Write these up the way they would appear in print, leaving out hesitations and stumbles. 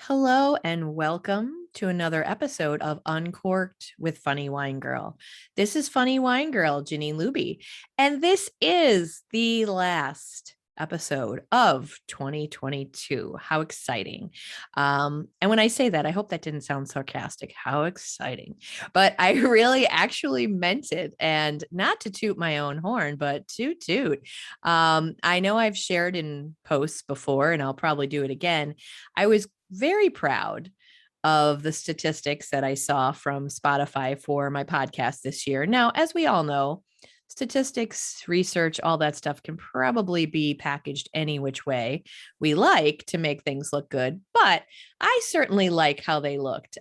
Hello and welcome to another episode of Uncorked with Funny Wine Girl. This is Funny Wine Girl, Janine Luby, and this is the last episode of 2022. How exciting. And when I say that, I hope that didn't sound sarcastic. How exciting. But I really actually meant it, and not to toot my own horn, but toot toot. I know I've shared in posts before, and I'll probably do it again. I was very proud of the statistics that I saw from Spotify for my podcast this year. Now, as we all know, statistics, research, all that stuff can probably be packaged any which way we like to make things look good. But I certainly like how they looked.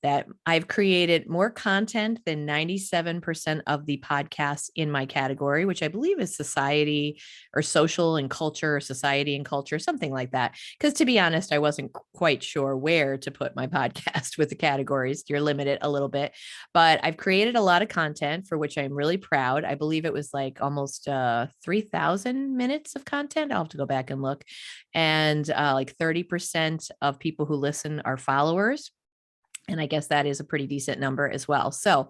That I've created more content than 97% of the podcasts in my category, which I believe is society or social and culture, or society and culture, something like that. Because to be honest, I wasn't quite sure where to put my podcast with the categories. You're limited a little bit, but I've created a lot of content for which I'm really proud. I believe it was like almost 3,000 minutes of content. I'll have to go back and look. And like 30% of people who listen are followers. And I guess that is a pretty decent number as well. So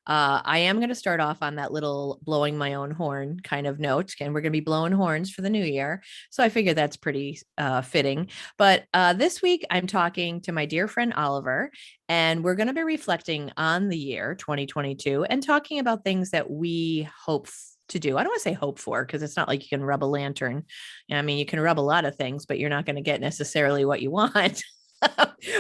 I am going to start off on that little blowing my own horn kind of note. And we're going to be blowing horns for the new year. So I figure that's pretty fitting. But this week, I'm talking to my dear friend Oliver, and we're going to be reflecting on the year 2022 and talking about things that we hope to do. I don't want to say hope for, because it's not like you can rub a lantern. I mean, you can rub a lot of things, but you're not going to get necessarily what you want.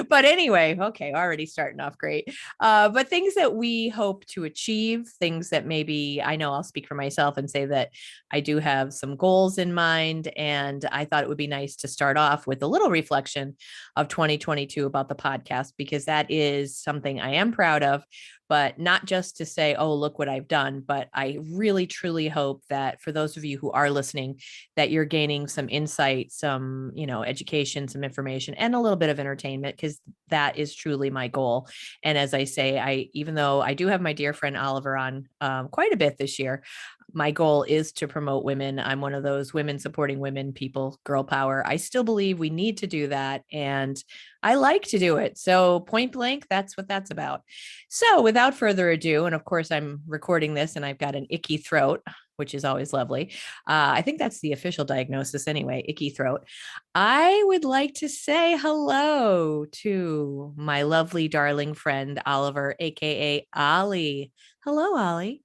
But anyway, okay, already starting off great. But things that we hope to achieve, things that maybe I know I'll speak for myself and say that I do have some goals in mind. And I thought it would be nice to start off with a little reflection of 2022 about the podcast, because that is something I am proud of. But not just to say, oh, look what I've done, but I really, truly hope that for those of you who are listening, that you're gaining some insight, some, education, some information, and a little bit of entertainment, because that is truly my goal. And as I say, even though I do have my dear friend Oliver on quite a bit this year, my goal is to promote women. I'm one of those women supporting women people, girl power. I still believe we need to do that. And I like to do it. So point blank, that's what that's about. So without further ado, and of course I'm recording this and I've got an icky throat, which is always lovely. I think that's the official diagnosis anyway, icky throat. I would like to say hello to my lovely, darling friend, Oliver, AKA Ollie. Hello, Ollie.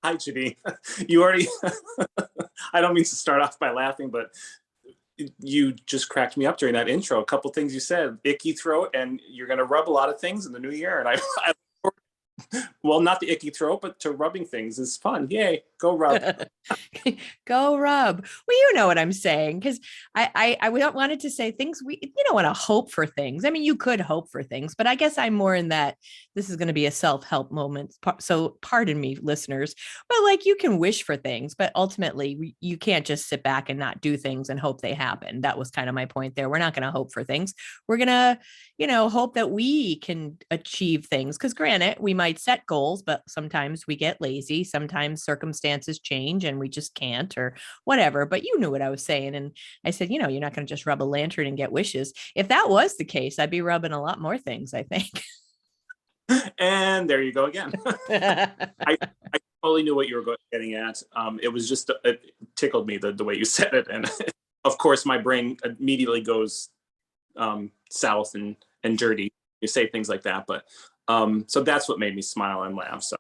Hi, Janine. You already, I don't mean to start off by laughing, but you just cracked me up during that intro. A couple things you said, icky throat, and you're going to rub a lot of things in the new year. And well, not the icky throat, but to rubbing things is fun. Yay, go rub. Go rub. Well, you know what I'm saying, because I wanted to say things you don't want to hope for things. I mean, you could hope for things, but I guess I'm more in that this is going to be a self-help moment. So pardon me, listeners, but like you can wish for things, but ultimately you can't just sit back and not do things and hope they happen. That was kind of my point there. We're not going to hope for things. We're going to, hope that we can achieve things. Because granted, we might set goals, but sometimes we get lazy. Sometimes circumstances change and we just can't, or whatever. But you knew what I was saying. And I said, you're not going to just rub a lantern and get wishes. If that was the case, I'd be rubbing a lot more things, I think. And there you go again. I totally knew what you were getting at. It was just, it tickled me the way you said it. And of course, my brain immediately goes south and dirty. You say things like that. But so that's what made me smile and laugh. So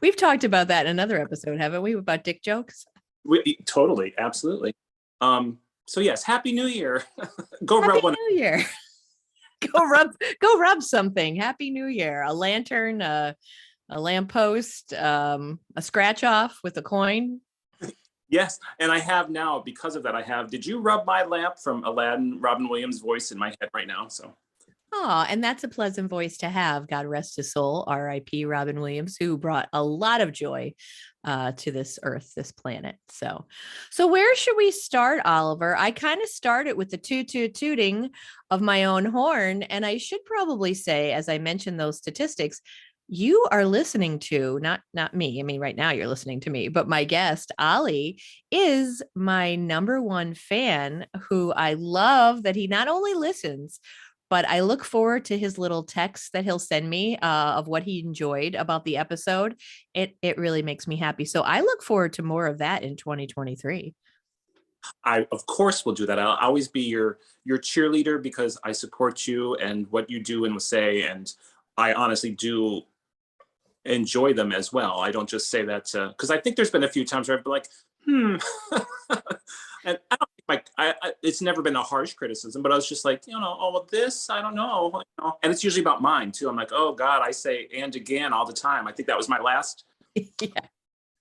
we've talked about that in another episode, haven't we? About dick jokes. Totally. Absolutely. So yes, Happy New Year. Go Happy rub one. New Year. Go rub something. Happy New Year. A lantern, a lamppost, a scratch off with a coin. Yes, and I have now, because of that, did you rub my lamp from Aladdin, Robin Williams' voice in my head right now? So Oh, and that's a pleasant voice to have. God rest his soul, R.I.P. Robin Williams, who brought a lot of joy to this earth, this planet. So where should we start, Oliver? I kind of started with the tooting of my own horn, and I should probably say, as I mentioned those statistics, You are listening to not me. I mean, right now you're listening to me, but my guest, Ollie, is my number one fan who I love that he not only listens, but I look forward to his little texts that he'll send me of what he enjoyed about the episode. It really makes me happy. So I look forward to more of that in 2023. I of course will do that. I'll always be your cheerleader because I support you and what you do and say, and I honestly do enjoy them as well. I don't just say that because I think there's been a few times where I've been like, hmm, and I don't think it's never been a harsh criticism, but I was just like, oh well, this I don't know, and it's usually about mine too. I'm like, oh God, I say and again all the time. I think that was my last. Yeah.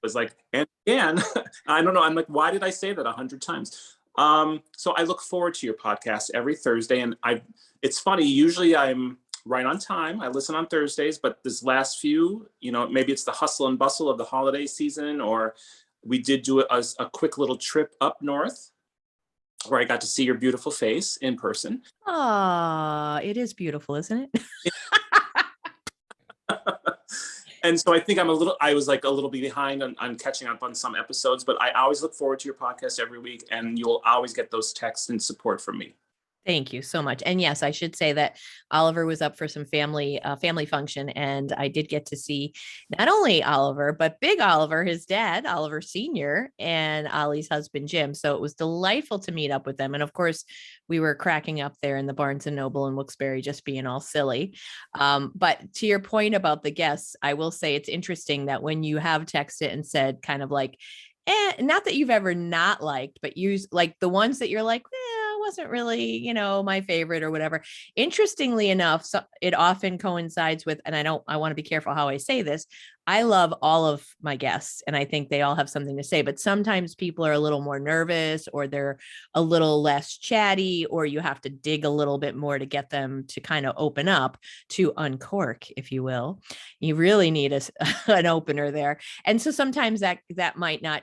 Was like, and again, I don't know. I'm like, why did I say that 100 times? So I look forward to your podcast every Thursday, and it's funny. Usually I'm right on time. I listen on Thursdays, but this last few, maybe it's the hustle and bustle of the holiday season, or we did do a quick little trip up north where I got to see your beautiful face in person. It is beautiful, isn't it? And so I think I was like a little bit behind on catching up on some episodes, but I always look forward to your podcast every week, and you'll always get those texts and support from me. Thank you so much. And yes, I should say that Oliver was up for some family function, and I did get to see not only Oliver but Big Oliver, his dad, Oliver Senior, and Ollie's husband Jim. So it was delightful to meet up with them. And of course, we were cracking up there in the Barnes and Noble in Wilkes-Barre, just being all silly. But to your point about the guests, I will say it's interesting that when you have texted and said kind of like, not that you've ever not liked, but use like the ones that you're like, wasn't really, my favorite or whatever. Interestingly enough, so it often coincides with, and I want to be careful how I say this. I love all of my guests and I think they all have something to say, but sometimes people are a little more nervous or they're a little less chatty, or you have to dig a little bit more to get them to kind of open up, to uncork, if you will. You really need an opener there. And so sometimes that might not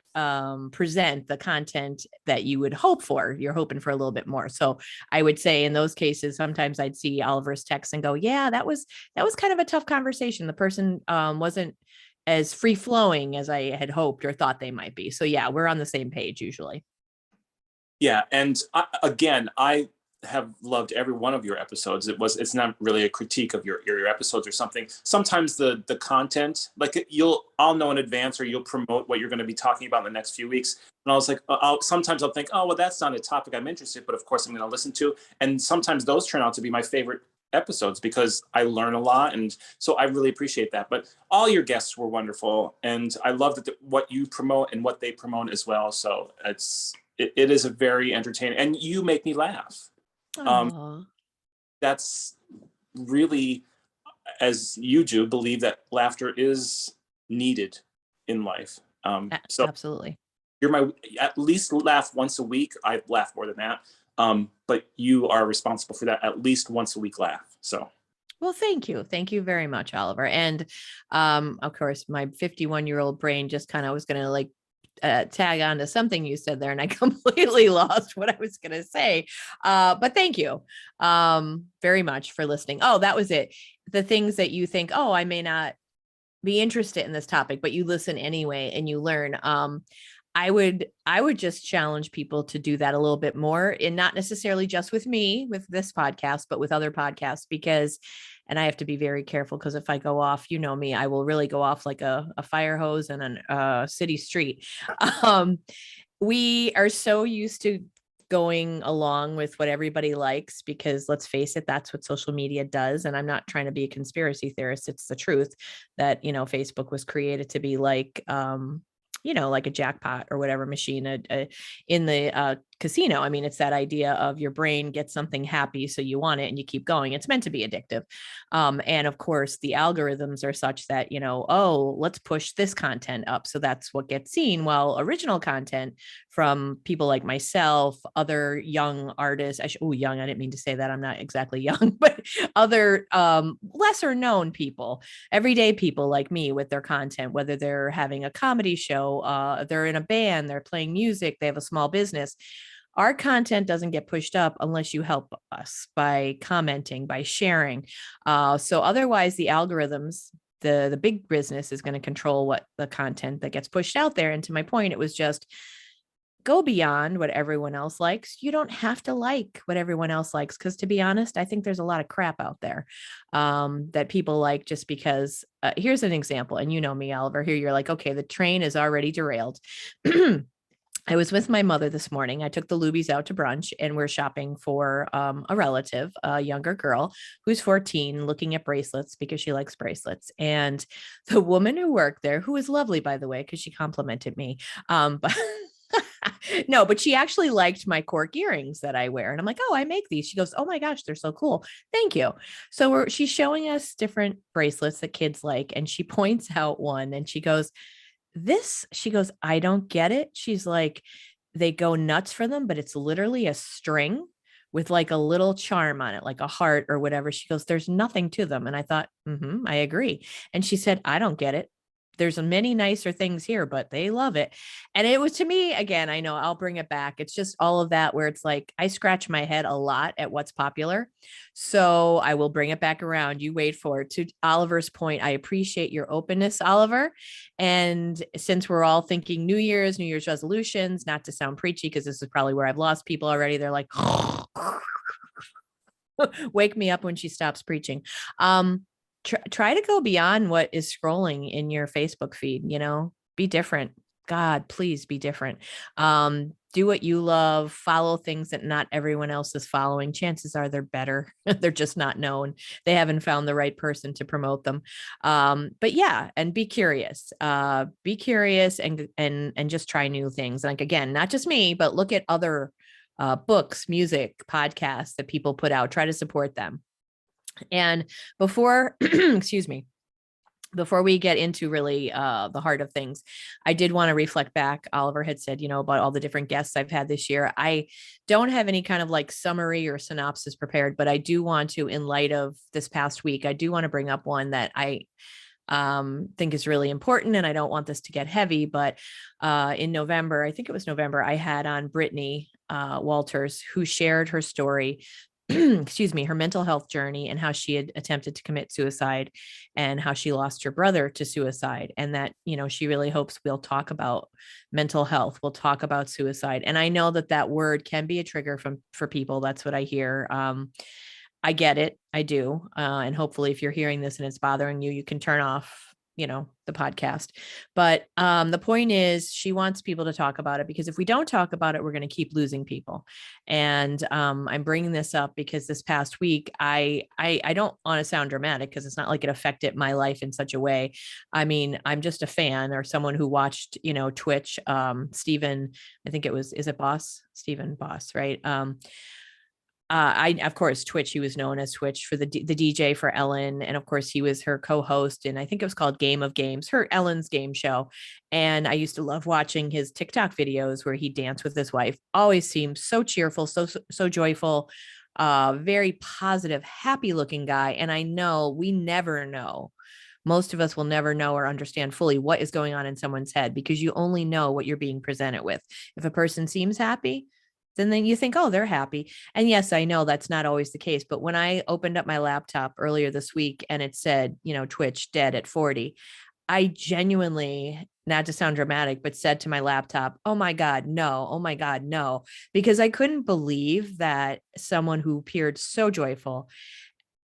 present the content that you would hope for. You're hoping for a little bit more. So I would say in those cases, sometimes I'd see Oliver's text and go, yeah, that was kind of a tough conversation. The person wasn't as free flowing as I had hoped or thought they might be. So yeah, we're on the same page usually. Yeah, and I have loved every one of your episodes. It's not really a critique of your episodes or something. Sometimes the content, like I'll know in advance, or you'll promote what you're going to be talking about in the next few weeks. And I was like, sometimes I'll think, oh well, that's not a topic I'm interested, but of course I'm going to listen to. And sometimes those turn out to be my favorite episodes because I learn a lot, and so I really appreciate that. But all your guests were wonderful, and I love that what you promote and what they promote as well. So it is a very entertaining, and you make me laugh. That's really, as you do, believe that laughter is needed in life. So Absolutely. you're my at least laugh once a week. I laugh more than that. But you are responsible for that at least once a week laugh. So. Well, thank you. Thank you very much, Oliver. And of course, my 51-year-old brain just kind of was going to like tag on to something you said there, and I completely lost what I was going to say. But thank you very much for listening. Oh, that was it. The things that you think, oh, I may not be interested in this topic, but you listen anyway and you learn. I would just challenge people to do that a little bit more, and not necessarily just with me with this podcast, but with other podcasts, because, and I have to be very careful because if I go off, me, I will really go off like a fire hose in a city street. We are so used to going along with what everybody likes, because let's face it, that's what social media does. And I'm not trying to be a conspiracy theorist. It's the truth that, Facebook was created to be like, like a jackpot or whatever machine in the casino. I mean, it's that idea of your brain gets something happy, so you want it and you keep going. It's meant to be addictive. And of course, the algorithms are such that, oh, let's push this content up. So that's what gets seen. While original content from people like myself, other young artists, young, I didn't mean to say that. I'm not exactly young, but other lesser known people, everyday people like me with their content, whether they're having a comedy show, they're in a band, they're playing music, they have a small business. Our content doesn't get pushed up unless you help us by commenting, by sharing. So otherwise, the algorithms the big business is going to control what the content that gets pushed out there. And to my point, it was just go beyond what everyone else likes. You don't have to like what everyone else likes. Cause to be honest, I think there's a lot of crap out there that people like just because here's an example. And you know me, Oliver, here you're like, okay, the train is already derailed. I was with my mother this morning. I took the Lubies out to brunch and we're shopping for a relative, a younger girl who's 14, looking at bracelets because she likes bracelets. And the woman who worked there, who was lovely, by the way, because she complimented me. But no, but she actually liked my cork earrings that I wear. And I'm like, oh, I make these. She goes, oh my gosh, they're so cool. Thank you. So she's showing us different bracelets that kids like. And she points out one and she goes, I don't get it. She's like, they go nuts for them, but it's literally a string with like a little charm on it, like a heart or whatever. She goes, there's nothing to them. And I thought, I agree. And she said, I don't get it. There's many nicer things here, but they love it. And it was, to me, again, I know I'll bring it back. It's just all of that where it's like, I scratch my head a lot at what's popular. So I will bring it back around. You wait for it. To Oliver's point, I appreciate your openness, Oliver. And since we're all thinking New Year's resolutions, not to sound preachy, because this is probably where I've lost people already. They're like, wake me up when she stops preaching. Try to go beyond what is scrolling in your Facebook feed, be different. God, please be different. Do what you love, follow things that not everyone else is following. Chances are they're better. They're just not known. They haven't found the right person to promote them. But yeah, and be curious. Be curious and just try new things. Like, again, not just me, but look at other books, music, podcasts that people put out. Try to support them. And before, excuse me, before we get into really the heart of things, I did want to reflect back. Oliver had said, about all the different guests I've had this year. I don't have any kind of like summary or synopsis prepared, but I do want to, in light of this past week, I do want to bring up one that I think is really important. And I don't want this to get heavy, but in November, I think it was November, I had on Brittany Walters, who shared her story, excuse me, her mental health journey and how she had attempted to commit suicide and how she lost her brother to suicide. And that, she really hopes we'll talk about mental health. We'll talk about suicide. And I know that word can be a trigger for people. That's what I hear. I get it. I do. And hopefully if you're hearing this and it's bothering you, you can turn off, the podcast. But the point is, she wants people to talk about it, because if we don't talk about it, we're going to keep losing people. And I'm bringing this up because this past week, I don't want to sound dramatic, because it's not like it affected my life in such a way. I mean, I'm just a fan or someone who watched, Twitch, Stephen, I think is it Boss? Stephen Boss, right? Of course, Twitch, he was known as Twitch for the DJ for Ellen. And of course, he was her co-host. And I think it was called Game of Games, her Ellen's game show. And I used to love watching his TikTok videos where he danced with his wife. Always seemed so cheerful, so joyful, very positive, happy looking guy. And I know we never know. Most of us will never know or understand fully what is going on in someone's head, because you only know what you're being presented with. If a person seems happy, then you think, oh, they're happy. And yes, I know that's not always the case. But when I opened up my laptop earlier this week and it said, Twitch dead at 40, I genuinely, not to sound dramatic, but said to my laptop, oh my God, no. Oh my God, no. Because I couldn't believe that someone who appeared so joyful,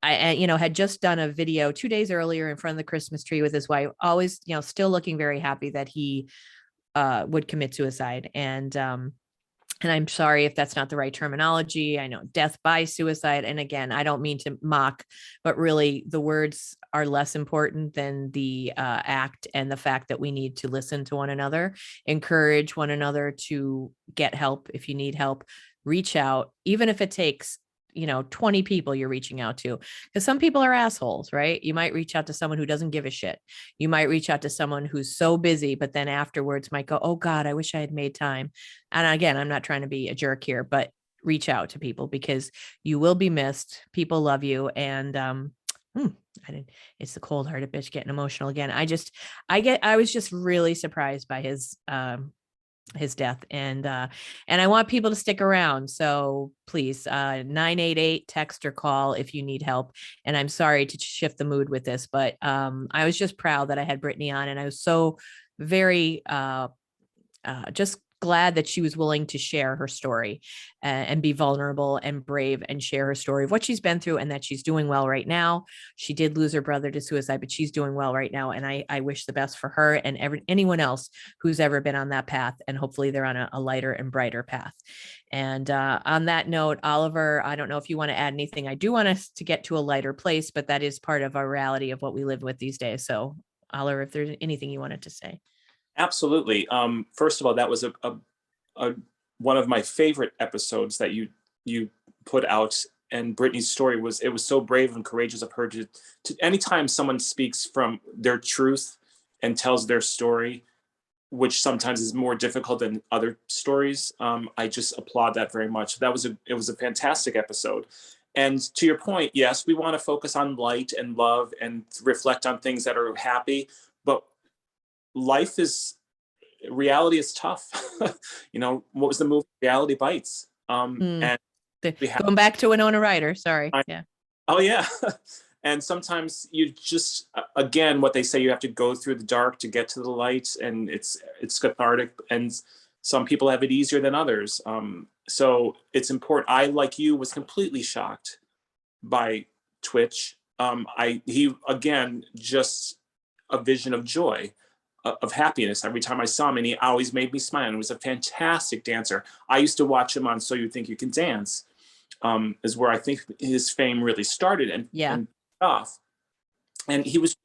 had just done a video 2 days earlier in front of the Christmas tree with his wife, always, still looking very happy that he would commit suicide. And I'm sorry if that's not the right terminology. I know death by suicide. And again, I don't mean to mock, but really the words are less important than the act, and the fact that we need to listen to one another, encourage one another to get help. If you need help, reach out, even if it takes 20 people you're reaching out to, because some people are assholes, right? You might reach out to someone who doesn't give a shit. You might reach out to someone who's so busy, but then afterwards might go, oh God, I wish I had made time. And again, I'm not trying to be a jerk here, but reach out to people, because you will be missed. People love you. And it's the cold hearted bitch getting emotional again. I was just really surprised by his his death. And I want people to stick around. So please, 988 text or call if you need help. And I'm sorry to shift the mood with this, but I was just proud that I had Brittany on, and I was so very just glad that she was willing to share her story and be vulnerable and brave and share her story of what she's been through, and that she's doing well right now. She did lose her brother to suicide, but she's doing well right now. And I wish the best for her and anyone else who's ever been on that path. And hopefully they're on a lighter and brighter path. And on that note, Oliver, I don't know if you want to add anything. I do want us to get to a lighter place, but that is part of our reality of what we live with these days. So Oliver, if there's anything you wanted to say. Absolutely. First of all, that was a one of my favorite episodes that you put out. And Brittany's story was, it was so brave and courageous of her to anytime someone speaks from their truth and tells their story, which sometimes is more difficult than other stories. I just applaud that very much. It was a fantastic episode. And to your point, yes, we want to focus on light and love and reflect on things that are happy, but life is reality is tough. You know, what was the movie? Reality Bites. Mm. And we have, Going back to Winona Ryder. Sorry. Yeah. oh yeah. And sometimes you just, again, what they say, you have to go through the dark to get to the light, and it's cathartic. And some people have it easier than others. So it's important. I, like you, was completely shocked by Twitch. He, again, just a vision of joy, of happiness every time I saw him, and he always made me smile. And he was a fantastic dancer. I used to watch him on So You Think You Can Dance, is where I think his fame really started and off. And he was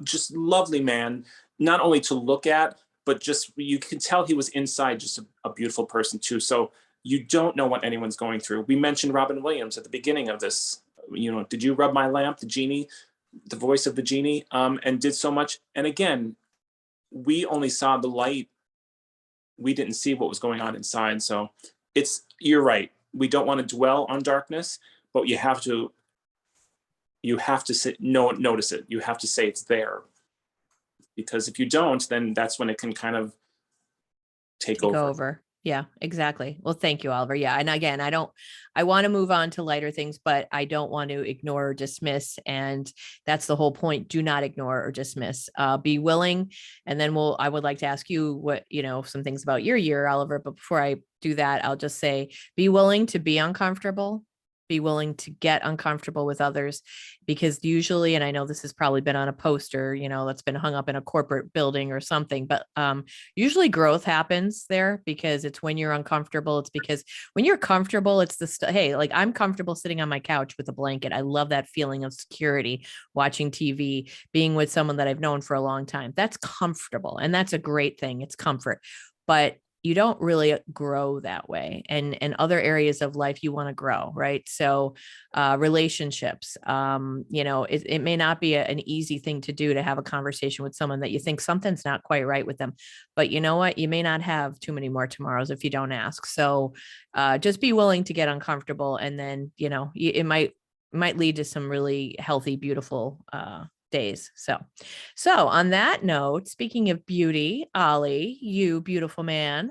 just lovely man, not only to look at, but just you can tell he was inside just a beautiful person too. So you don't know what anyone's going through. We mentioned Robin Williams at the beginning of this. You know, did you rub my lamp? The genie, the voice of the genie, and did so much. And again, we only saw the light. We didn't see what was going on inside. So you're right. We don't want to dwell on darkness, but you have to notice it. You have to say it's there, because if you don't, then that's when it can kind of take over. Yeah, exactly. Well, thank you, Oliver. Yeah. And again, I want to move on to lighter things, but I don't want to ignore or dismiss. And that's the whole point. Do not ignore or dismiss. Be willing. And then I would like to ask you some things about your year, Oliver. But before I do that, I'll just say, be willing to be uncomfortable. Be willing to get uncomfortable with others, because usually, and I know this has probably been on a poster, that's been hung up in a corporate building or something, but usually growth happens there, because it's when you're uncomfortable. It's because when you're comfortable, it's hey, like I'm comfortable sitting on my couch with a blanket. I love that feeling of security, watching TV, being with someone that I've known for a long time. That's comfortable. And that's a great thing. It's comfort. But you don't really grow that way. And other areas of life you want to grow, right? So relationships, it may not be an easy thing to do, to have a conversation with someone that you think something's not quite right with them. But you know what? You may not have too many more tomorrows if you don't ask. So just be willing to get uncomfortable. And then, it might lead to some really healthy, beautiful days. So on that note, speaking of beauty, Ollie, you beautiful man,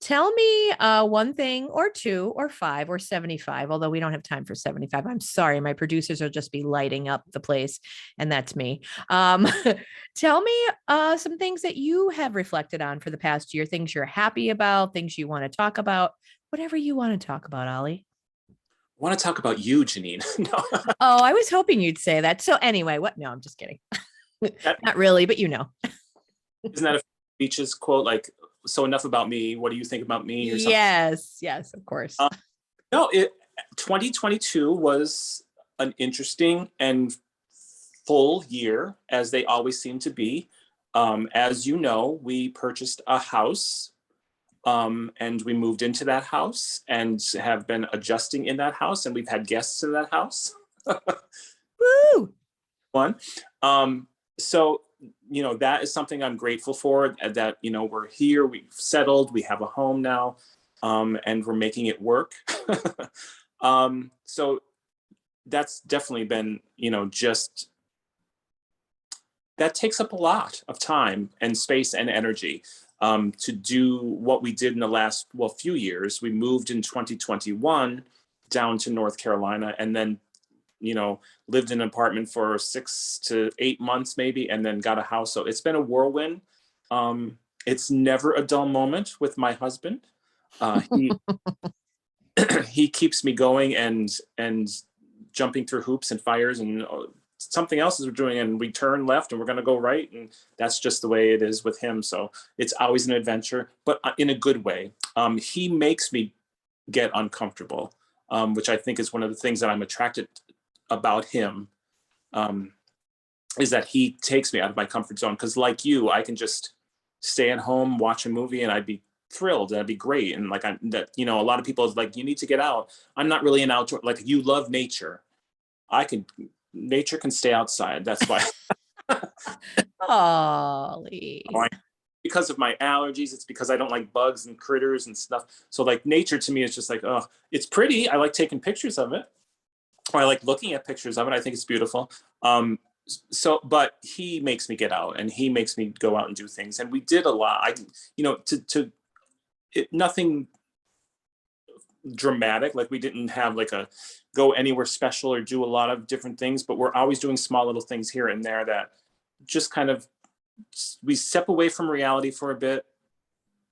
tell me one thing or two or five or 75, although we don't have time for 75. I'm sorry. My producers will just be lighting up the place, and that's me. Tell me some things that you have reflected on for the past year, things you're happy about, things you want to talk about, whatever you want to talk about, Ollie. I want to talk about you, Janine. No. Oh, I was hoping you'd say that. So anyway, no, I'm just kidding. Not really, but Isn't that a Beach's quote, like, so enough about me, what do you think about me, or something? Yes, of course. No, 2022 was an interesting and full year, as they always seem to be. As you know, we purchased a house, and we moved into that house and have been adjusting in that house, and we've had guests in that house. Woo! One. So, that is something I'm grateful for, that, we're here, we've settled, we have a home now, and we're making it work. So that's definitely been, just, that takes up a lot of time and space and energy. to do what we did in the last, few years. We moved in 2021 down to North Carolina, and then, lived in an apartment for 6 to 8 months maybe, and then got a house. So it's been a whirlwind. It's never a dull moment with my husband. He he keeps me going and jumping through hoops and fires, and something else is we're doing, and we turn left and we're going to go right, and that's just the way it is with him. So it's always an adventure, but in a good way. He makes me get uncomfortable, which I think is one of the things that I'm attracted about him, is that he takes me out of my comfort zone. Because like you, I can just stay at home, watch a movie, and I'd be thrilled. That'd be great. And like a lot of people is like, you need to get out. I'm not really an outdoor, like you love nature. Nature can stay outside. That's why. Ollie. Because of my allergies, it's because I don't like bugs and critters and stuff. So like nature to me is just like, oh, it's pretty. I like taking pictures of it, or I like looking at pictures of it. I think it's beautiful. But he makes me get out, and he makes me go out and do things. And we did a lot. Nothing dramatic. Like we didn't have like a go anywhere special or do a lot of different things, but we're always doing small little things here and there that just kind of, we step away from reality for a bit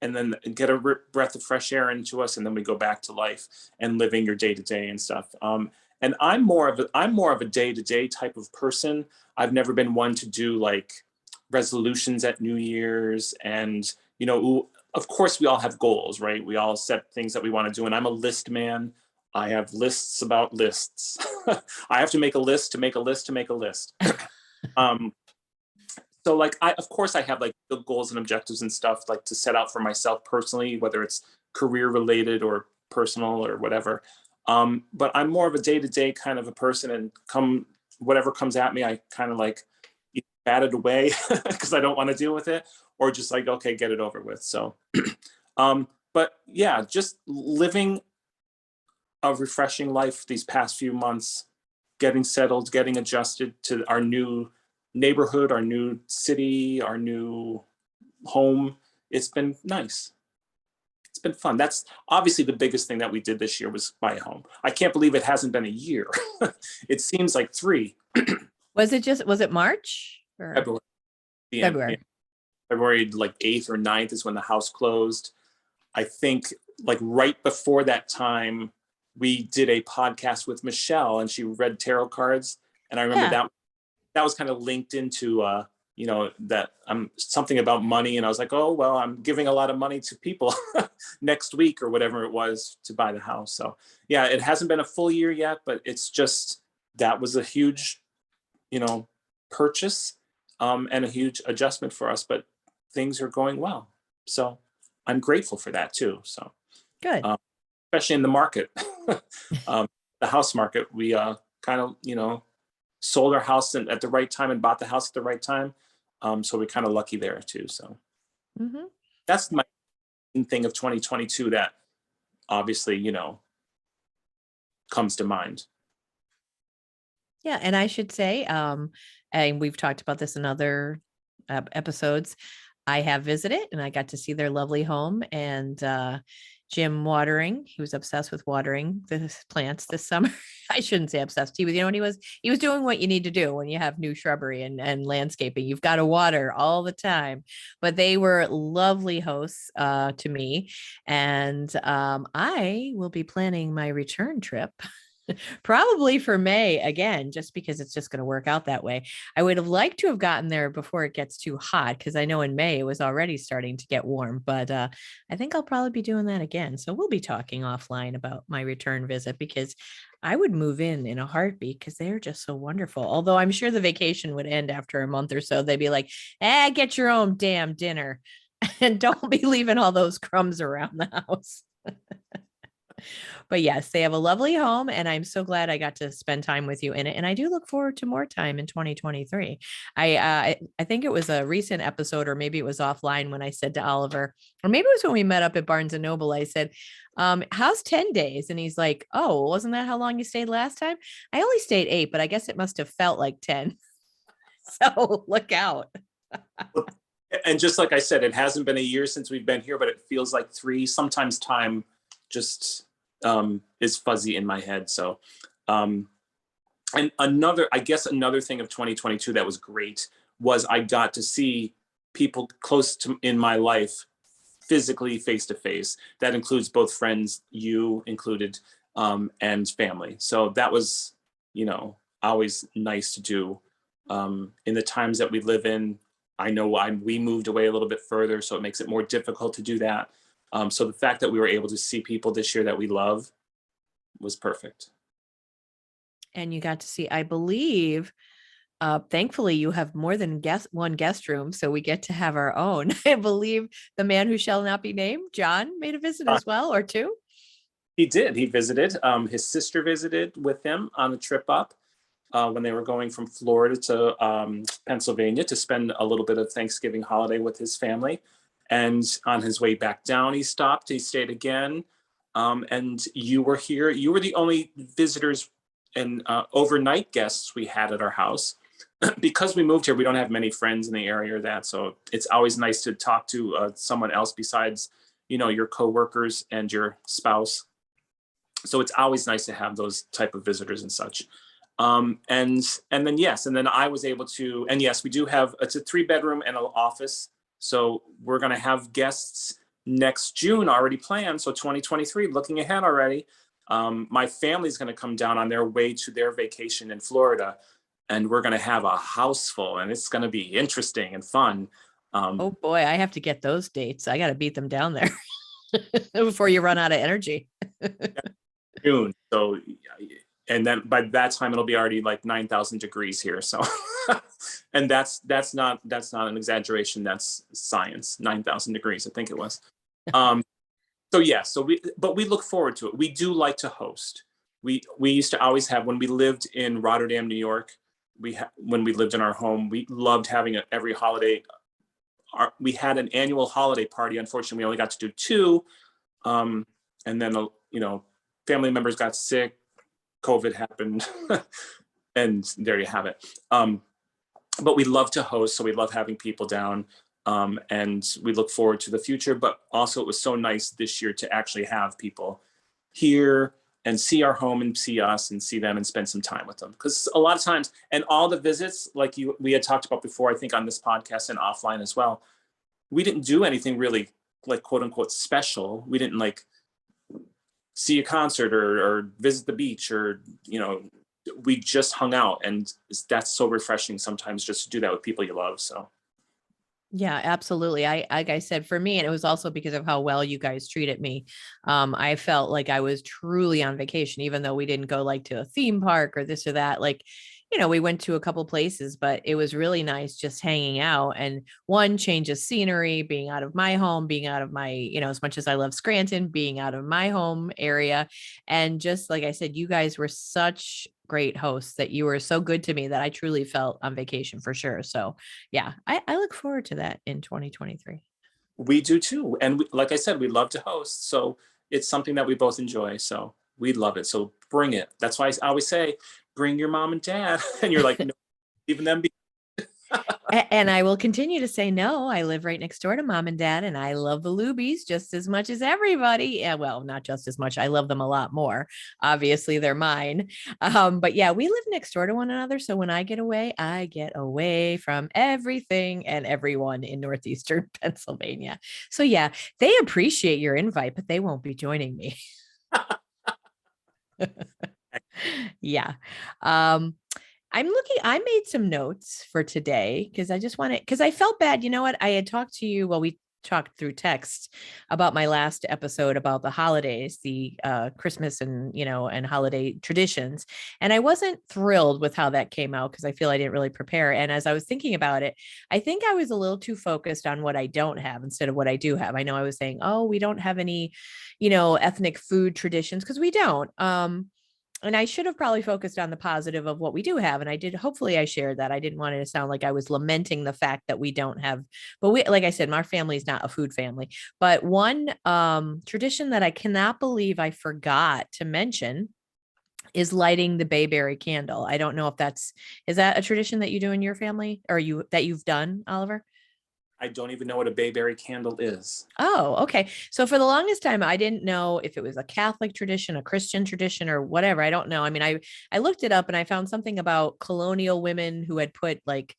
and then get a breath of fresh air into us. And then we go back to life and living your day to day and stuff. And I'm more of a day to day type of person. I've never been one to do like resolutions at New Year's, and, of course we all have goals, right? We all set things that we want to do. And I'm a list man. I have lists about lists. I have to make a list to make a list to make a list. So like, of course I have like the goals and objectives and stuff like to set out for myself personally, whether it's career related or personal or whatever. But I'm more of a day-to-day kind of a person, and whatever comes at me, I kind of like bat it away because I don't want to deal with it, or just like, okay, get it over with. So, but yeah, just living a refreshing life these past few months, getting settled, getting adjusted to our new neighborhood, our new city, our new home. It's been nice. It's been fun. That's obviously the biggest thing that we did this year was buy a home. I can't believe it hasn't been a year. It seems like 3. Was it March or February. February? February like 8th or 9th is when the house closed. I think like right before that time, we did a podcast with Michelle, and she read tarot cards. And I remember that was kind of linked into, that I'm something about money. And I was like, oh, well, I'm giving a lot of money to people next week or whatever it was to buy the house. So yeah, it hasn't been a full year yet, but it's just, that was a huge, purchase, and a huge adjustment for us, but things are going well. So I'm grateful for that too. So Good. Especially in the market, the house market, we kind of, sold our house at the right time and bought the house at the right time. So we're kind of lucky there too. So that's my thing of 2022 that obviously, comes to mind. Yeah. And I should say, and we've talked about this in other episodes, I have visited and I got to see their lovely home, and Jim watering. He was obsessed with watering the plants this summer. I shouldn't say obsessed. He was, he was doing what you need to do when you have new shrubbery and landscaping. You've got to water all the time. But they were lovely hosts to me. And I will be planning my return trip probably for May again, just because it's just going to work out that way. I would have liked to have gotten there before it gets too hot, because I know in May it was already starting to get warm, but I think I'll probably be doing that again. So we'll be talking offline about my return visit, because I would move in a heartbeat, because they're just so wonderful. Although I'm sure the vacation would end after a month or so. They'd be like, get your own damn dinner and don't be leaving all those crumbs around the house. But yes, they have a lovely home, and I'm so glad I got to spend time with you in it. And I do look forward to more time in 2023. I think it was a recent episode, or maybe it was offline, when I said to Oliver, or maybe it was when we met up at Barnes and Noble. I said, how's 10 days? And he's like, oh, wasn't that how long you stayed last time? I only stayed 8, but I guess it must have felt like 10. So look out. And just like I said, it hasn't been a year since we've been here, but it feels like three. Sometimes time just is fuzzy in my head. So, um, and I guess another thing of 2022 that was great was I got to see people close to in my life physically face to face. That includes both friends, you included, and family. So that was, always nice to do. In the times that we live in, I know we moved away a little bit further, so it makes it more difficult to do that. So the fact that we were able to see people this year that we love was perfect. And you got to see, I believe, thankfully you have more than one guest room, so we get to have our own. I believe the man who shall not be named, John, made a visit Uh, as well, or two. he did. He visited. His sister visited with him on a trip up when they were going from Florida to Pennsylvania to spend a little bit of Thanksgiving holiday with his family. And on his way back down, he stopped. He stayed again. And you were here. You were the only visitors and overnight guests we had at our house. Because we moved here, we don't have many friends in the area or that. So it's always nice to talk to someone else besides, your coworkers and your spouse. So it's always nice to have those type of visitors and such. And then yes, and then I was able to, and yes, we do have, it's a 3-bedroom and an office. So we're going to have guests next June already planned. So 2023, looking ahead already. My family's going to come down on their way to their vacation in Florida, and we're going to have a house full, and it's going to be interesting and fun. Oh boy, I have to get those dates. I got to beat them down there before you run out of energy. June. So, and then by that time it'll be already like 9,000 degrees here. So, and that's not an exaggeration. That's science. 9,000 degrees, I think it was. So yeah. But we look forward to it. We do like to host. We used to always have when we lived in Rotterdam, New York. When we lived in our home, we loved having every holiday. We had an annual holiday party. Unfortunately, we only got to do 2. And then family members got sick, COVID happened, and there you have it. But we love to host, so we love having people down, and we look forward to the future. But also, it was so nice this year to actually have people here and see our home and see us and see them and spend some time with them. Because a lot of times, and all the visits, like we had talked about before, I think on this podcast and offline as well, we didn't do anything really like quote unquote special. We didn't like see a concert or visit the beach or we just hung out, and that's so refreshing sometimes just to do that with people you love. So Yeah, absolutely. Like I said, for me, and it was also because of how well you guys treated me. I felt like I was truly on vacation, even though we didn't go like to a theme park or this or that. Like, we went to a couple places, but it was really nice just hanging out and one change of scenery, being out of my home, being out of my, as much as I love Scranton, being out of my home area. And just like I said, you guys were such great hosts that you were so good to me that I truly felt on vacation for sure. So yeah, I look forward to that in 2023. we do too, and like I said, we love to host, so it's something that we both enjoy, so we love it. So bring it. That's why I always say bring your mom and dad. And you're like, no, even them be. And I will continue to say no. I live right next door to mom and dad, and I love the Lubies just as much as everybody. Yeah, well, not just as much. I love them a lot more. Obviously, they're mine. But yeah, we live next door to one another. So when I get away from everything and everyone in northeastern Pennsylvania. So yeah, they appreciate your invite, but they won't be joining me. Yeah. Um, I made some notes for today because I just wanted, because I felt bad. You know what? I had talked to you, well, we talked through text about my last episode about the holidays, the Christmas and, and holiday traditions. And I wasn't thrilled with how that came out because I feel I didn't really prepare. And as I was thinking about it, I think I was a little too focused on what I don't have instead of what I do have. I know I was saying, oh, we don't have any, ethnic food traditions because we don't. And I should have probably focused on the positive of what we do have. And I did. Hopefully I shared that. I didn't want it to sound like I was lamenting the fact that we don't have, but like I said, my family is not a food family. But one tradition that I cannot believe I forgot to mention is lighting the bayberry candle. I don't know if is that a tradition that you do in your family or that you've done, Oliver? I don't even know what a bayberry candle is. Oh, okay. So for the longest time, I didn't know if it was a Catholic tradition, a Christian tradition, or whatever. I don't know. I mean, I looked it up and I found something about colonial women who had put like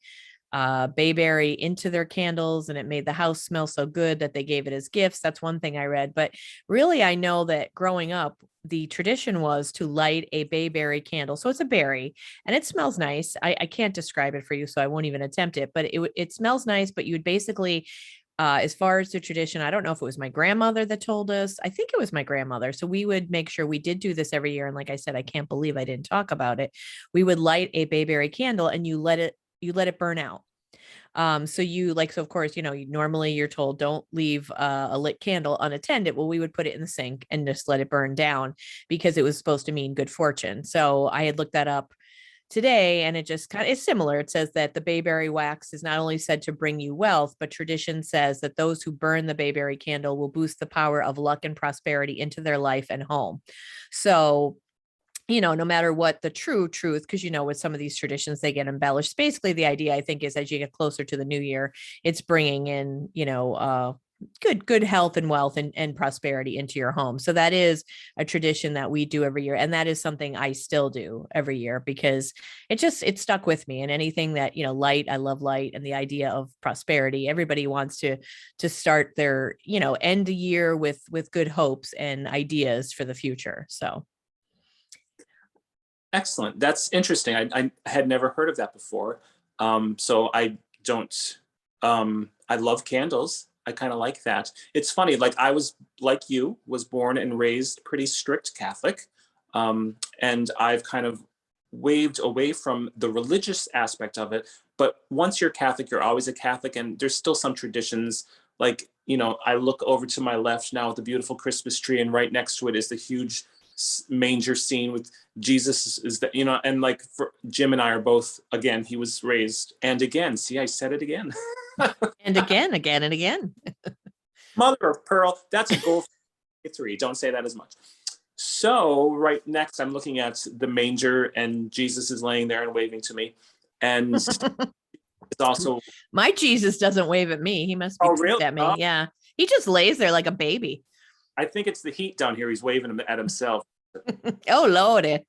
bayberry into their candles and it made the house smell so good that they gave it as gifts. That's one thing I read. But really, I know that growing up, the tradition was to light a bayberry candle. So it's a berry and it smells nice. I can't describe it for you, so I won't even attempt it, but it smells nice. But you would basically as far as the tradition, I don't know if it was my grandmother that told us. I think it was my grandmother. So we would make sure we did do this every year. And like I said, I can't believe I didn't talk about it. We would light a bayberry candle and you let it burn out. So you like, so of course, normally you're told don't leave a lit candle unattended. Well, we would put it in the sink and just let it burn down because it was supposed to mean good fortune. So I had looked that up today and it just kind of is similar. It says that the bayberry wax is not only said to bring you wealth, but tradition says that those who burn the bayberry candle will boost the power of luck and prosperity into their life and home. So no matter what the true truth, because with some of these traditions, they get embellished. Basically, the idea I think is as you get closer to the new year, it's bringing in, good health and wealth and prosperity into your home. So that is a tradition that we do every year. And that is something I still do every year because it stuck with me. And anything that, light, I love light and the idea of prosperity. Everybody wants to start their, end the year with good hopes and ideas for the future. So Excellent. That's interesting. I had never heard of that before. So I don't, I love candles. I kind of like that. It's funny, like I was like you, was born and raised pretty strict Catholic. And I've kind of waved away from the religious aspect of it. But once you're Catholic, you're always a Catholic. And there's still some traditions like, I look over to my left now at the beautiful Christmas tree, and right next to it is the huge manger scene with Jesus is that, and like for Jim and I are both, again, he was raised, and again, see, I said it again. and again, again, and again. Mother of pearl, that's a goal for 3. Don't say that as much. So right next, I'm looking at the manger and Jesus is laying there and waving to me. And it's also, my Jesus doesn't wave at me. He must be oh, pissed really? at me. Yeah. He just lays there like a baby. I think it's the heat down here. He's waving at himself. Oh, Lordy.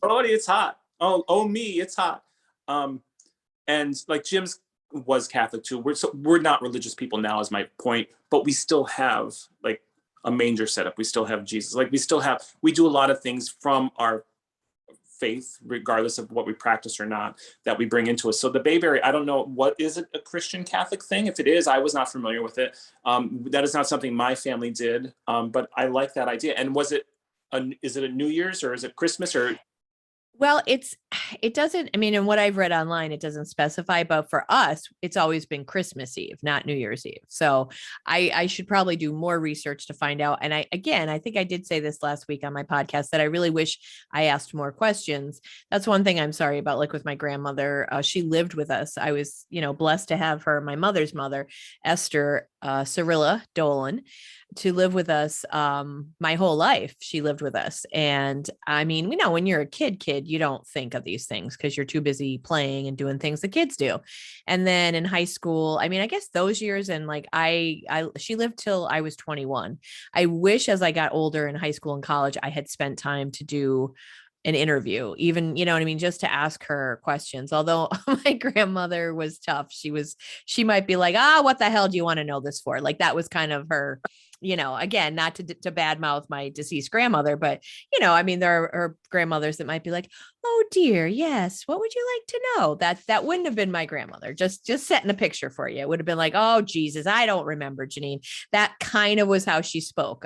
Lordy, it's hot. Oh, me, it's hot. And like Jim's was Catholic too. We're not religious people now, is my point, but we still have like a manger setup. We still have Jesus. Like we do a lot of things from our faith, regardless of what we practice or not, that we bring into us. So the bayberry, I don't know, what is it, a Christian Catholic thing? If it is, I was not familiar with it. That is not something my family did, but I like that idea. And is it a New Year's or is it Christmas or? Well, it doesn't, I mean, in what I've read online, it doesn't specify, but for us, it's always been Christmas Eve, not New Year's Eve. So I should probably do more research to find out. And I think I did say this last week on my podcast that I really wish I asked more questions. That's one thing I'm sorry about, like with my grandmother, she lived with us. I was, blessed to have her, my mother's mother, Esther, Cyrilla Dolan, to live with us my whole life. She lived with us. And I mean, when you're a kid, you don't think of these things because you're too busy playing and doing things the kids do. And then in high school, I mean, I guess those years, and like she lived till I was 21. I wish as I got older in high school and college, I had spent time to do an interview, even, you know what I mean, just to ask her questions. Although my grandmother was tough. She might be like, what the hell do you want to know this for? Like that was kind of her, again, not to badmouth my deceased grandmother, but, I mean, there are grandmothers that might be like, oh dear, yes. What would you like to know? That wouldn't have been my grandmother. Just setting a picture for you. It would have been like, oh, Jesus, I don't remember, Janine. That kind of was how she spoke.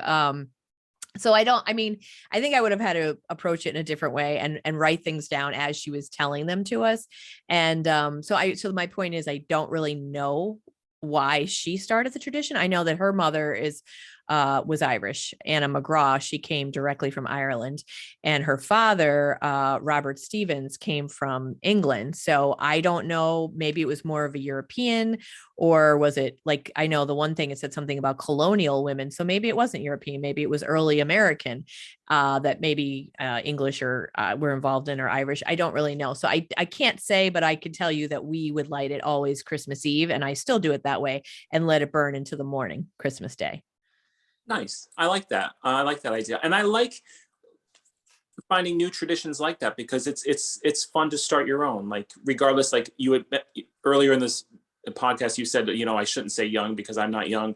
So I think I would have had to approach it in a different way and write things down as she was telling them to us. And so my point is, I don't really know why she started the tradition. I know that her mother is was Irish. Anna McGraw, she came directly from Ireland, and her father, Robert Stevens, came from England. So I don't know, maybe it was more of a European, or was it like, I know the one thing it said something about colonial women. So maybe it wasn't European, maybe it was early American, that maybe English or were involved in, or Irish. I don't really know. So I can't say, but I can tell you that we would light it always Christmas Eve, and I still do it that way and let it burn into the morning, Christmas Day. Nice. I like that. I like that idea, and I like finding new traditions like that because it's fun to start your own. Like regardless, like you had earlier in this podcast, you said that I shouldn't say young because I'm not young.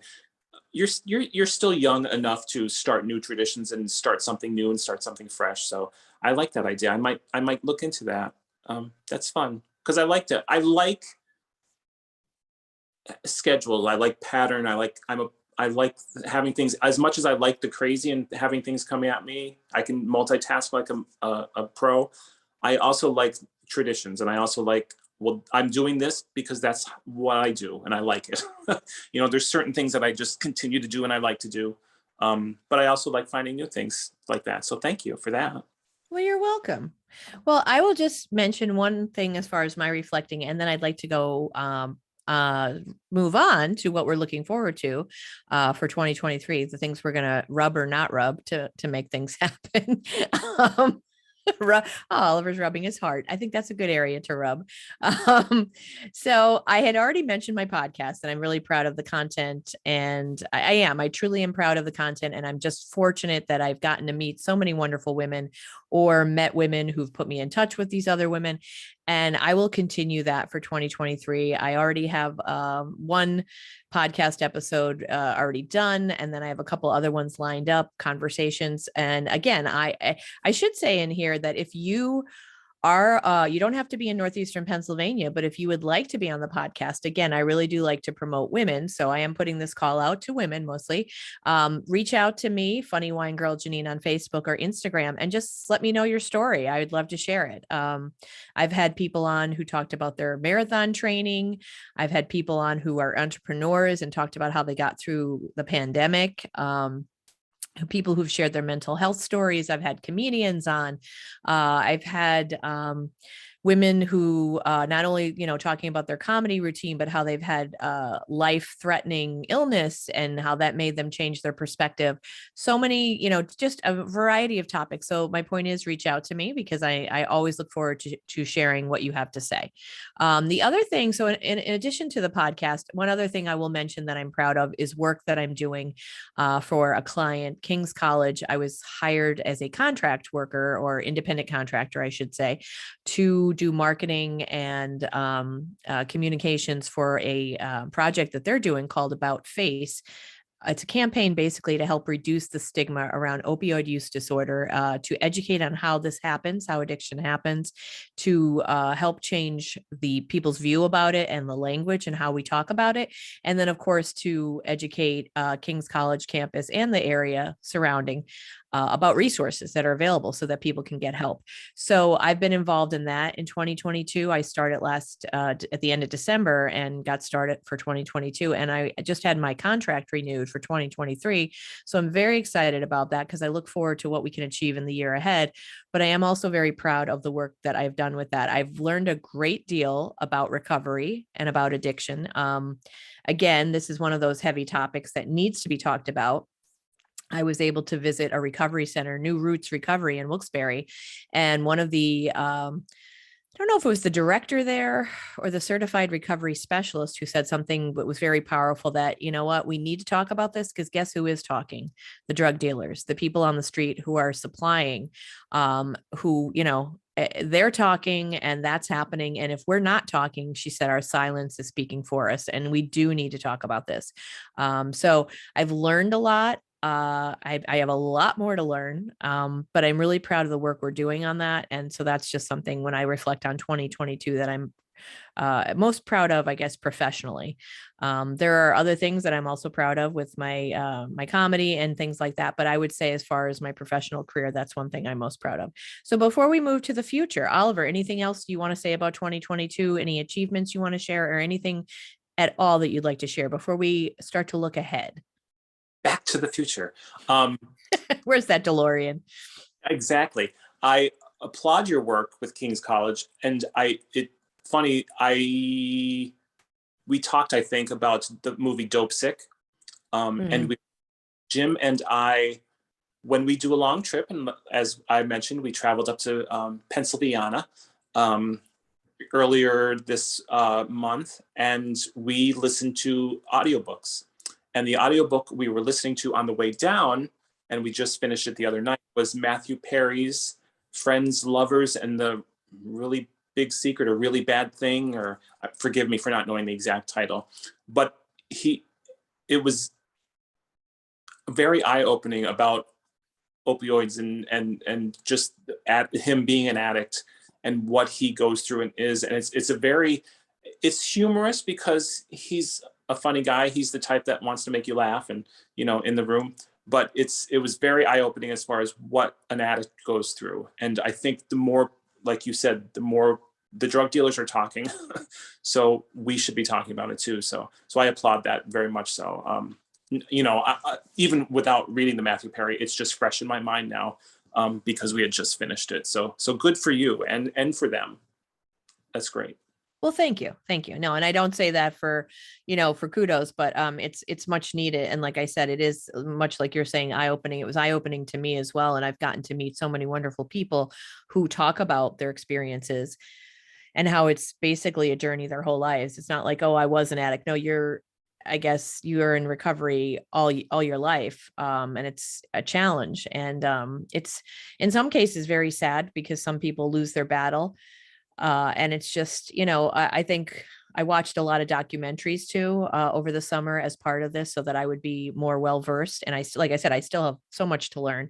You're still young enough to start new traditions and start something new and start something fresh. So I like that idea. I might look into that. That's fun because I like schedule. I like pattern. I like having things as much as I like the crazy and having things coming at me. I can multitask like a pro. I also like traditions, and I also like, well, I'm doing this because that's what I do and I like it. There's certain things that I just continue to do and I like to do. But I also like finding new things like that. So thank you for that. Well, you're welcome. Well, I will just mention one thing as far as my reflecting, and then I'd like to go uh move on to what we're looking forward to for 2023, the things we're gonna rub or not rub to make things happen. um Oliver's rubbing his heart. I think that's a good area to rub. Um, so I had already mentioned my podcast, and I'm really proud of the content. And I am. I truly am proud of the content. And I'm just fortunate that I've gotten to meet so many wonderful women, or met women who've put me in touch with these other women. And I will continue that for 2023. I already have one podcast episode already done, and then I have a couple other ones lined up, conversations. And again, I should say in here that if you are you don't have to be in northeastern Pennsylvania, but if you would like to be on the podcast, again, I really do like to promote women, so I am putting this call out to women mostly. Reach out to me, Funny Wine Girl Janine, on Facebook or Instagram, and just let me know your story. I would love to share it. I've had people on who talked about their marathon training. I've had people on who are entrepreneurs and talked about how they got through the pandemic. People who've shared their mental health stories. I've had comedians on. I've had women who not only, talking about their comedy routine, but how they've had life-threatening illness and how that made them change their perspective. So many, just a variety of topics. So my point is, reach out to me because I always look forward to sharing what you have to say. The other thing, so in addition to the podcast, one other thing I will mention that I'm proud of is work that I'm doing for a client, King's College. I was hired as a contract worker, or independent contractor, I should say, to do marketing and communications for a project that they're doing called About Face. It's a campaign basically to help reduce the stigma around opioid use disorder, to educate on how this happens, how addiction happens, to help change the people's view about it and the language and how we talk about it. And then, of course, to educate King's College campus and the area surrounding about resources that are available so that people can get help. So I've been involved in that in 2022. I started at the end of December and got started for 2022. And I just had my contract renewed for 2023. So I'm very excited about that because I look forward to what we can achieve in the year ahead. But I am also very proud of the work that I've done with that. I've learned a great deal about recovery and about addiction. Again, this is one of those heavy topics that needs to be talked about. I was able to visit a recovery center, New Roots Recovery in Wilkes-Barre. And one of the, I don't know if it was the director there or the certified recovery specialist, who said something that was very powerful, that, you know what, we need to talk about this because guess who is talking? The drug dealers, the people on the street who are supplying, who, they're talking, and that's happening. And if we're not talking, she said, our silence is speaking for us. And we do need to talk about this. So I've learned a lot. I have a lot more to learn, but I'm really proud of the work we're doing on that. And so that's just something, when I reflect on 2022, that I'm most proud of, I guess, professionally. There are other things that I'm also proud of with my comedy and things like that. But I would say, as far as my professional career, that's one thing I'm most proud of. So before we move to the future, Oliver, anything else you want to say about 2022? Any achievements you want to share, or anything at all that you'd like to share before we start to look ahead? Back to the Future. Um, Where's that DeLorean? exactly. I applaud your work with King's College, and funny. We talked, I think, about the movie Dope Sick, and Mm. Jim and I, when we do a long trip, and as I mentioned, we traveled up to Pennsylvania um, earlier this month, and we listened to audiobooks. And the audiobook we were listening to on the way down, and we just finished it the other night, was Matthew Perry's Friends, Lovers, and the Really Big Secret, or Really Bad Thing, or forgive me for not knowing the exact title. But it was very eye-opening about opioids and just at him being an addict and what he goes through and is. And it's humorous because he's a funny guy. He's the type that wants to make you laugh and, in the room. But it was very eye-opening as far as what an addict goes through. And I think the more, like you said, the more the drug dealers are talking, so we should be talking about it too. So I applaud that very much. So even without reading the Matthew Perry, it's just fresh in my mind now, because we had just finished it. So good for you and for them. That's great. Well, thank you. Thank you. No, and I don't say that for, for kudos, but it's much needed. And like I said, it is much like you're saying, eye-opening. It was eye-opening to me as well. And I've gotten to meet so many wonderful people who talk about their experiences and how it's basically a journey their whole lives. It's not like, oh, I was an addict. No, I guess you're in recovery all your life. And it's a challenge. And it's in some cases very sad because some people lose their battle. And it's just, I think I watched a lot of documentaries too over the summer as part of this so that I would be more well versed. And like I said, I still have so much to learn.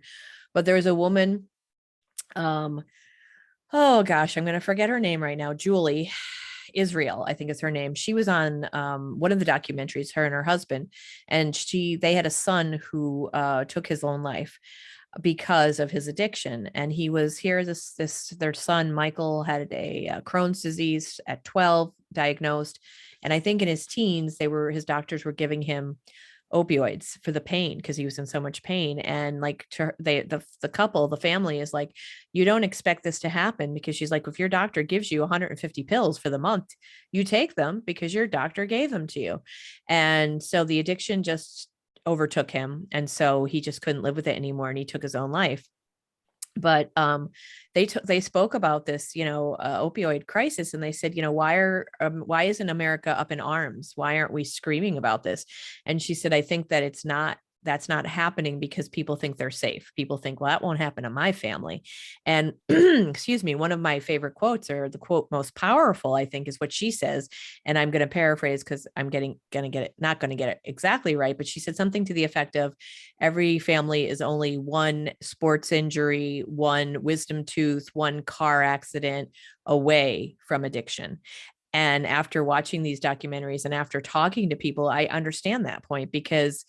But there's a woman, um, oh gosh, I'm going to forget her name right now. Julie Israel, I think is her name. She was on one of the documentaries, her and her husband, and they had a son who took his own life because of his addiction. And he was here, their son, Michael, had a Crohn's disease at 12, diagnosed. And I think in his teens, his doctors were giving him opioids for the pain because he was in so much pain. And like the couple, the family is like, you don't expect this to happen, because she's like, if your doctor gives you 150 pills for the month, you take them because your doctor gave them to you. And so the addiction just overtook him, and so he just couldn't live with it anymore, and he took his own life. But they spoke about this, opioid crisis, and they said, why isn't America up in arms? Why aren't we screaming about this? And she said, I think that that's not happening because people think they're safe. People think, well, that won't happen to my family. And excuse me, one of my favorite quotes, or the quote most powerful, I think, is what she says. And I'm going to paraphrase because I'm not going to get it exactly right. But she said something to the effect of, every family is only one sports injury, one wisdom tooth, one car accident away from addiction. And after watching these documentaries and after talking to people, I understand that point, because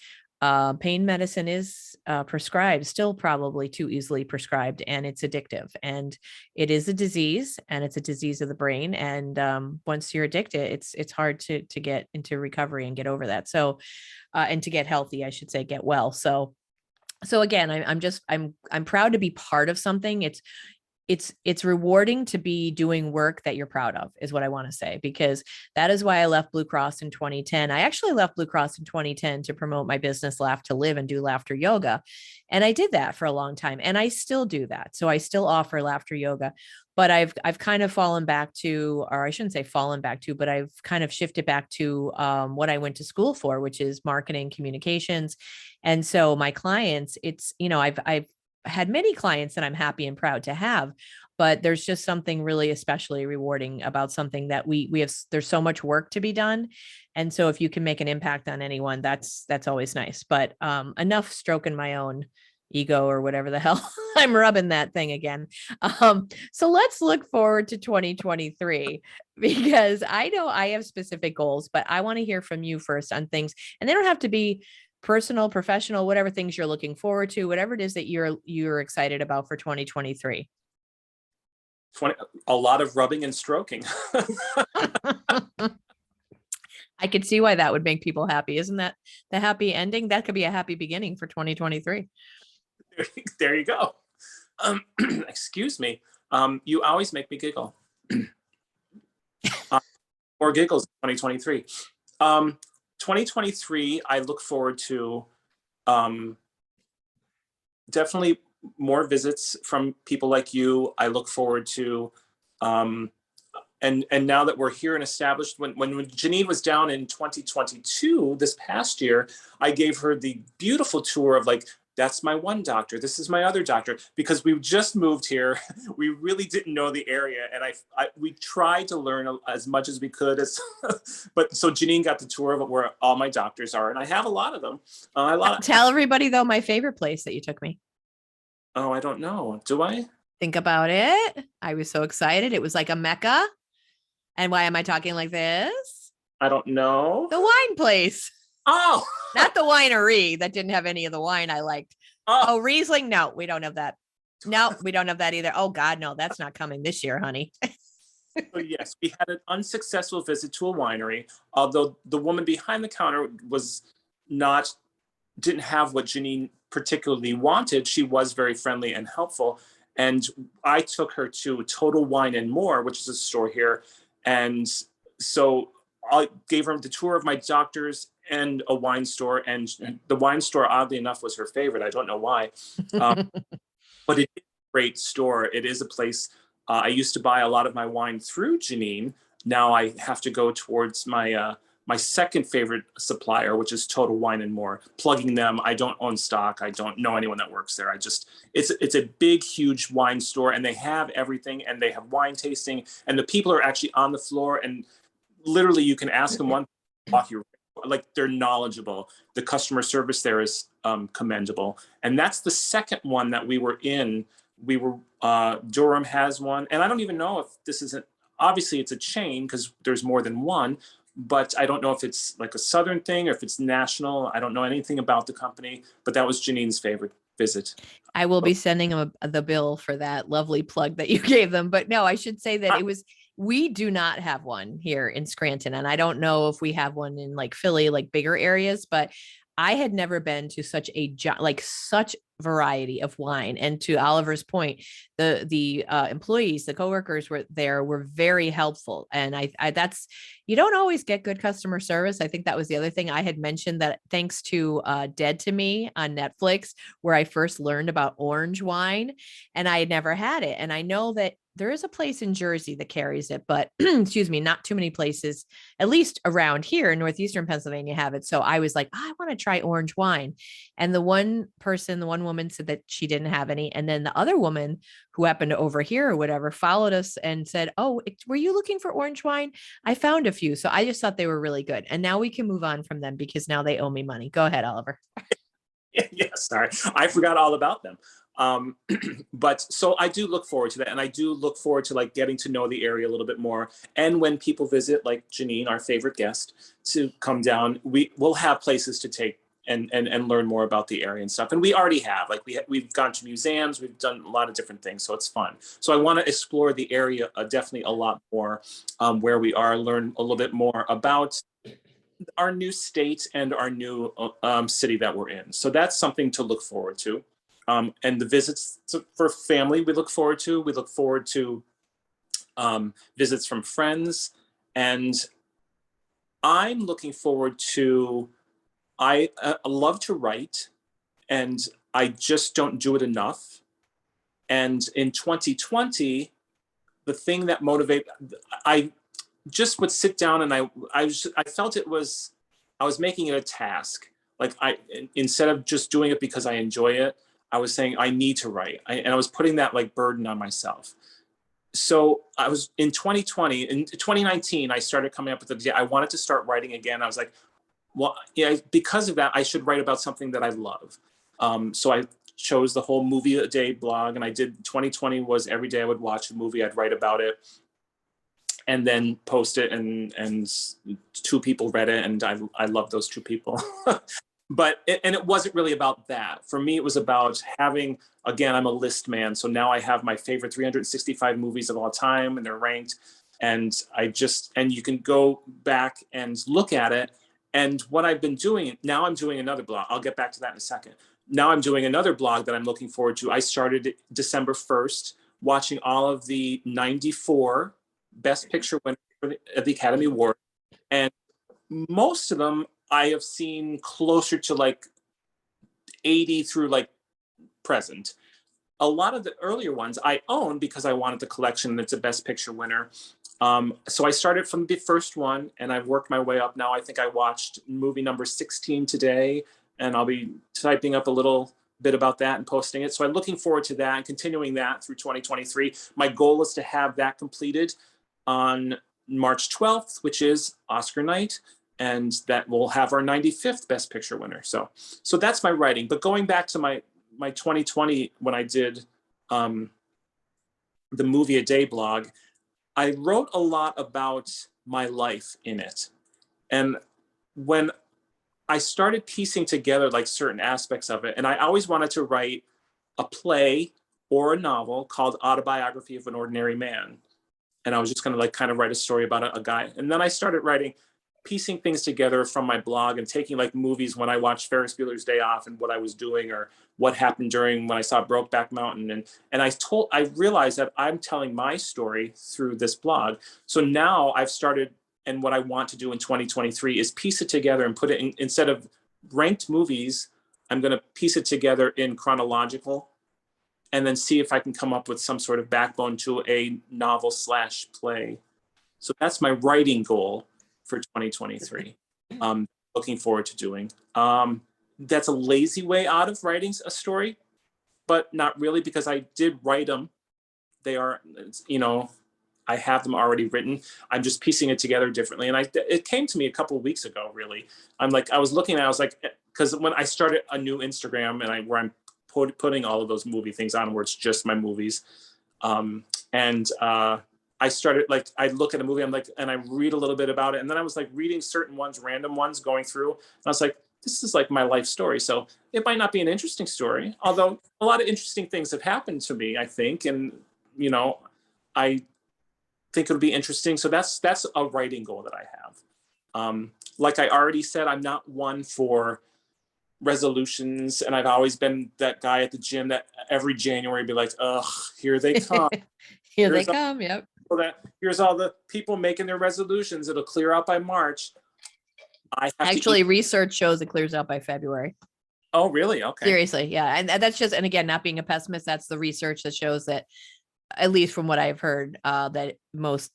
pain medicine is prescribed, still probably too easily prescribed, and it's addictive, and it is a disease, and it's a disease of the brain. And once you're addicted, it's hard to get into recovery and get over that. So, and to get healthy, I should say, get well. So again, I'm proud to be part of something. It's rewarding to be doing work that you're proud of, is what I want to say, because that is why I left Blue Cross in 2010. I actually left Blue Cross in 2010 to promote my business, Laugh to Live, and do laughter yoga. And I did that for a long time, and I still do that. So I still offer laughter yoga, but I've kind of fallen back to, or I shouldn't say fallen back to, but I've kind of shifted back to what I went to school for, which is marketing communications. And so my clients, I've had many clients that I'm happy and proud to have, but there's just something really especially rewarding about something that we have. There's so much work to be done. And so if you can make an impact on anyone, that's always nice. But enough stroking my own ego, or whatever the hell. I'm rubbing that thing again. So let's look forward to 2023, because I know I have specific goals, but I want to hear from you first on things, and they don't have to be personal, professional, whatever things you're looking forward to, whatever it is that you're excited about for 2023. A lot of rubbing and stroking. I could see why that would make people happy. Isn't that the happy ending? That could be a happy beginning for 2023. There you go. Excuse me. You always make me giggle. More giggles in 2023. 2023, I look forward to um, definitely more visits from people like you. I look forward to, and now that we're here and established, when Janine was down in 2022, this past year, I gave her the beautiful tour of like, that's my one doctor. This is my other doctor, because we just moved here. We really didn't know the area, and we tried to learn as much as we could. But so Janine got the tour of where all my doctors are, and I have a lot of them. Tell everybody though, my favorite place that you took me. Oh, I don't know. Do I? Think about it. I was so excited. It was like a mecca. And why am I talking like this? I don't know. The wine place. Oh, not the winery that didn't have any of the wine I liked. Oh, Riesling. No, we don't have that. No, we don't have that either. Oh God, no, that's not coming this year, honey. So yes, we had an unsuccessful visit to a winery, although the woman behind the counter didn't have what Janine particularly wanted. She was very friendly and helpful. And I took her to Total Wine and More, which is a store here. And so I gave her the tour of my doctors and a wine store. And the wine store, oddly enough, was her favorite. I don't know why. But it is a great store. It is a place. I used to buy a lot of my wine through Janine. Now I have to go towards my second favorite supplier, which is Total Wine and More. Plugging them. I don't own stock. I don't know anyone that works there. It's a big, huge wine store, and they have everything, and they have wine tasting, and the people are actually on the floor, and literally you can ask them one, walk you, like they're knowledgeable. The customer service there is commendable. And that's the second one that we were in. Durham has one, and I don't even know if this isn't, obviously it's a chain because there's more than one, but I don't know if it's like a Southern thing or if it's national. I don't know anything about the company, but that was Janine's favorite visit. I will be sending them the bill for that lovely plug that you gave them. But no, I should say that we do not have one here in Scranton. And I don't know if we have one in like Philly, like bigger areas, but I had never been to such such variety of wine. And to Oliver's point, the employees, the coworkers were very helpful. And that's, you don't always get good customer service. I think that was the other thing I had mentioned, that thanks to Dead to Me on Netflix, where I first learned about orange wine, and I had never had it. And I know that there is a place in Jersey that carries it, but excuse me, not too many places, at least around here in Northeastern Pennsylvania, have it. So I was like, I want to try orange wine. And the one woman said that she didn't have any. And then the other woman who happened to overhear or whatever followed us and said, oh, were you looking for orange wine? I found a few. So I just thought they were really good. And now we can move on from them because now they owe me money. Go ahead, Oliver. Yeah, sorry. I forgot all about them. But so I do look forward to that. And I do look forward to like getting to know the area a little bit more. And when people visit, like Janine, our favorite guest, to come down, we'll have places to take and learn more about the area and stuff. And we already have, like we've gone to museums, we've done a lot of different things. So it's fun. So I want to explore the area definitely a lot more, where we are, learn a little bit more about our new state and our new city that we're in. So that's something to look forward to. And the visits for family, we look forward to. We look forward to visits from friends. And I'm looking forward to, I love to write, and I just don't do it enough. And in 2020, the thing that I just would sit down and I felt I was making it a task. Like instead of just doing it because I enjoy it, I was saying I need to write. And I was putting that like burden on myself. So I was in 2019, I started coming up with the idea. I wanted to start writing again. I was like, well, yeah, because of that, I should write about something that I love. So I chose the whole movie a day blog, and I did 2020 was every day I would watch a movie, I'd write about it, and then post it, and 2 people read it, and I love those 2 people. But it wasn't really about that. For me, it was about having, again, I'm a list man. So now I have my favorite 365 movies of all time, and they're ranked. And and you can go back and look at it. And what I've been doing, now I'm doing another blog. I'll get back to that in a second. Now I'm doing another blog that I'm looking forward to. I started December 1st, watching all of the 94 Best Picture winners at the Academy Award. And most of them I have seen closer to like 80 through like present. A lot of the earlier ones I own because I wanted the collection and it's a Best Picture winner. So I started from the first one and I've worked my way up. Now I think I watched movie number 16 today, and I'll be typing up a little bit about that and posting it. So I'm looking forward to that and continuing that through 2023. My goal is to have that completed on March 12th, which is Oscar night, and that will have our 95th Best Picture winner. So that's my writing. But going back to my 2020, when I did the Movie a Day blog, I wrote a lot about my life in it. And when I started piecing together like certain aspects of it, and I always wanted to write a play or a novel called Autobiography of an Ordinary Man. And I was just going to like kind of write a story about a guy. And then I started piecing things together from my blog and taking like movies when I watched Ferris Bueller's Day Off and what I was doing or what happened during when I saw Brokeback Mountain. And I realized that I'm telling my story through this blog. So now I've started, and what I want to do in 2023 is piece it together and put it in, instead of ranked movies, I'm going to piece it together in chronological and then see if I can come up with some sort of backbone to a novel / play. So that's my writing goal for 2023. Looking forward to doing. That's a lazy way out of writing a story, but not really, because I did write them. They are, I have them already written. I'm just piecing it together differently. And it came to me a couple of weeks ago, really. I was looking at it, I was like, because when I started a new Instagram where I'm putting all of those movie things on, where it's just my movies. I started I look at a movie, and I read a little bit about it. And then I was like reading certain ones, random ones going through. And I was like, this is like my life story. So it might not be an interesting story, although a lot of interesting things have happened to me, I think. And, I think it'll be interesting. So that's a writing goal that I have. Like I already said, I'm not one for resolutions, and I've always been that guy at the gym that every January be like, ugh, here they come. Here they come. Yep. Here's all the people making their resolutions. It'll clear out by March. Actually, research shows it clears out by February. Oh, really? Okay. Seriously, yeah. And that's just, and again, not being a pessimist, that's the research that shows that, at least from what I've heard, that most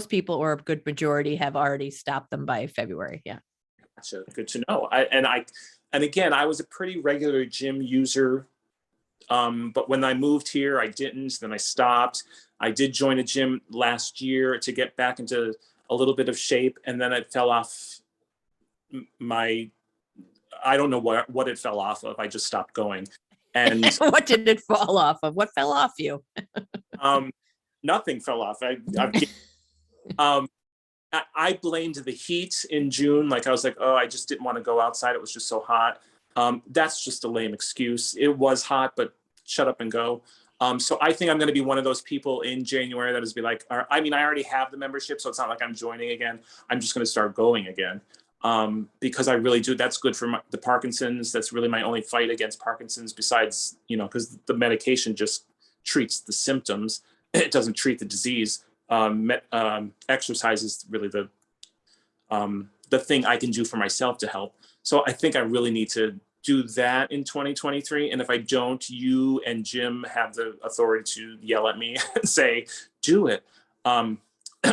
people, or a good majority, have already stopped them by February. Yeah. Gotcha. Good to know. And again, I was a pretty regular gym user. But when I moved here, I didn't. Then I stopped. I did join a gym last year to get back into a little bit of shape, and then it fell off. I don't know what it fell off of. I just stopped going. And what did it fall off of? What fell off you? Nothing fell off. I blamed the heat in June. Like I was like, oh, I just didn't want to go outside. It was just so hot. That's just a lame excuse. It was hot, but shut up and go. So I think I'm going to be one of those people in January that is be like, I already have the membership, so it's not like I'm joining again. I'm just going to start going again. Because I really do. That's good for the Parkinson's. That's really my only fight against Parkinson's, besides, because the medication just treats the symptoms. It doesn't treat the disease. Exercise is really the thing I can do for myself to help. So I think I really need to do that in 2023. And if I don't, you and Jim have the authority to yell at me and say, do it.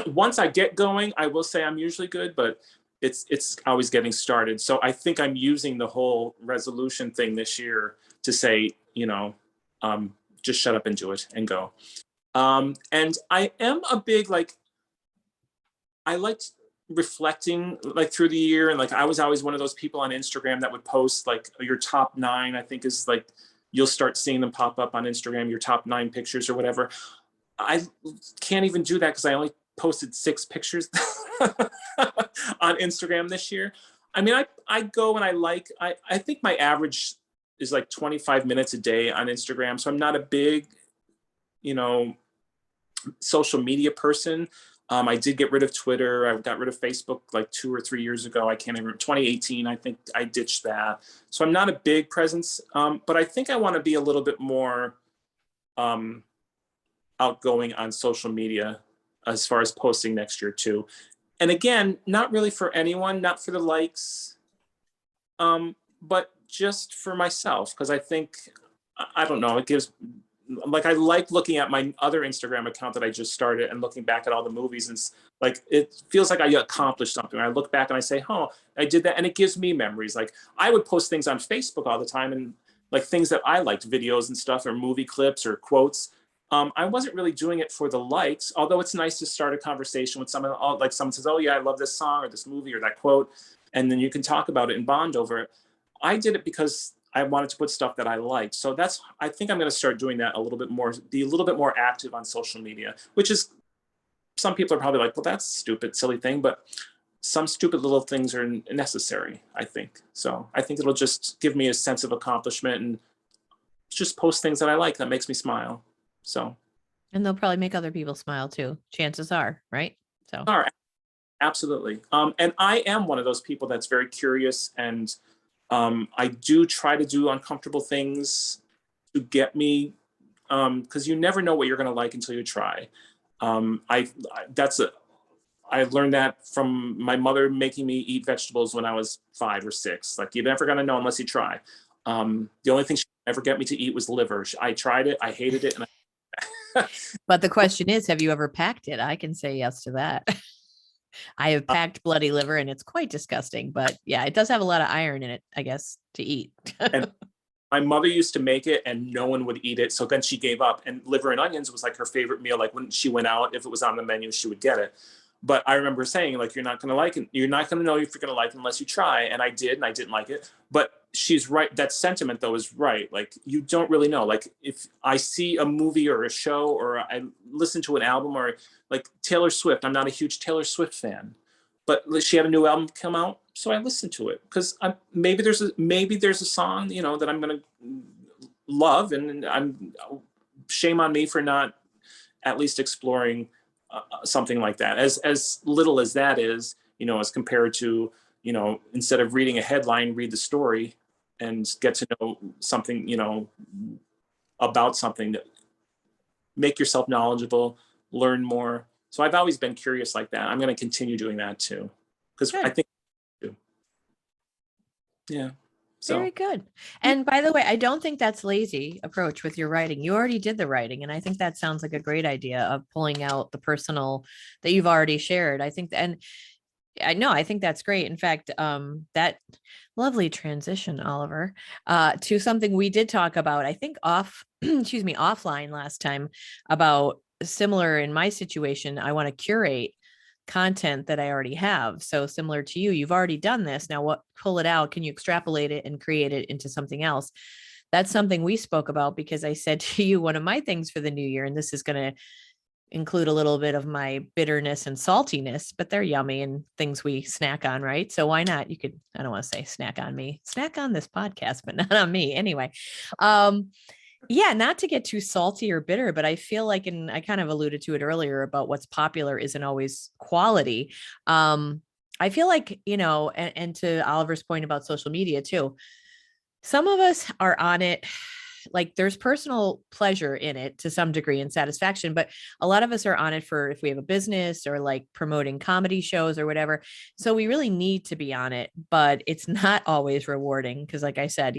Once I get going, I will say I'm usually good, but it's always getting started. So I think I'm using the whole resolution thing this year to say, just shut up and do it and go. And I am a big, I liked reflecting through the year. And I was always one of those people on Instagram that would post your top 9, I think is you'll start seeing them pop up on Instagram, your top 9 pictures or whatever. I can't even do that because I only posted 6 pictures on Instagram this year. I mean, I go and I think my average is 25 minutes a day on Instagram. So I'm not a big, social media person. I did get rid of Twitter. I got rid of Facebook like 2 or 3 years ago. I can't even, 2018, I think I ditched that. So I'm not a big presence, but I think I want to be a little bit more um, outgoing on social media as far as posting next year too. And again, not really for anyone, not for the likes, but just for myself, because I think, I don't know, it gives, like, I like looking at my other Instagram account that I just started and looking back at all the movies, and like, it feels like I accomplished something. I look back and I say, oh, I did that. And it gives me memories. Like, I would post things on Facebook all the time, and like things that I liked, videos and stuff, or movie clips or quotes. I wasn't really doing it for the likes, although it's nice to start a conversation with someone. Like, someone says, oh yeah, I love this song or this movie or that quote. And then you can talk about it and bond over it. I did it because I wanted to put stuff that I liked. So I think I'm going to start doing that a little bit more, be a little bit more active on social media, which is, some people are probably like, well, that's a stupid, silly thing, but some stupid little things are necessary, I think. So I think it'll just give me a sense of accomplishment and just post things that I like that makes me smile. So. And they'll probably make other people smile too. Chances are, right? So. All right. Absolutely. And I am one of those people that's very curious, and I do try to do uncomfortable things to get me, because you never know what you're going to like until you try. I learned that from my mother making me eat vegetables when I was 5 or 6. Like, you're never going to know unless you try. The only thing she ever get me to eat was liver. I tried it, I hated it, and But the question is, have you ever packed it? I can say yes to that. I have packed bloody liver and it's quite disgusting, but yeah, it does have a lot of iron in it, I guess, to eat. and my mother used to make it and no one would eat it. So then she gave up, and liver and onions was like her favorite meal. Like, when she went out, if it was on the menu, she would get it. But I remember saying, like, you're not going to like it. You're not going to know if you're going to like it unless you try. And I did, and I didn't like it. But she's right. That sentiment, though, is right. Like, you don't really know. Like, if I see a movie or a show, or I listen to an album, or like Taylor Swift, I'm not a huge Taylor Swift fan, but she had a new album come out, so I listened to it because maybe there's a song, that I'm going to love, and I'm, shame on me for not at least exploring something like that, as little as that is, as compared to, instead of reading a headline, read the story and get to know something, about something, that make yourself knowledgeable, learn more. So I've always been curious like that. I'm going to continue doing that too, because I think, yeah. So. Very good. And by the way, I don't think that's lazy approach with your writing. You already did the writing. And I think that sounds like a great idea of pulling out the personal that you've already shared. I think, and I know, I think that's great. In fact, that lovely transition, Oliver, to something we did talk about, I think excuse me, offline last time, about similar in my situation. I want to curate content that I already have. So similar to you, you've already done this. Now pull it out. Can you extrapolate it and create it into something else? That's something we spoke about, because I said to you, one of my things for the new year, and this is going to include a little bit of my bitterness and saltiness, but they're yummy and things we snack on, right? So why not? You could, I don't want to say snack on me, snack on this podcast, but not on me anyway. Yeah, not to get too salty or bitter, but I feel like, and I kind of alluded to it earlier, about what's popular isn't always quality. I feel like, and to Oliver's point about social media too, some of us are on it, like there's personal pleasure in it to some degree and satisfaction, but a lot of us are on it for if we have a business or like promoting comedy shows or whatever. So we really need to be on it, but it's not always rewarding. Cause like I said,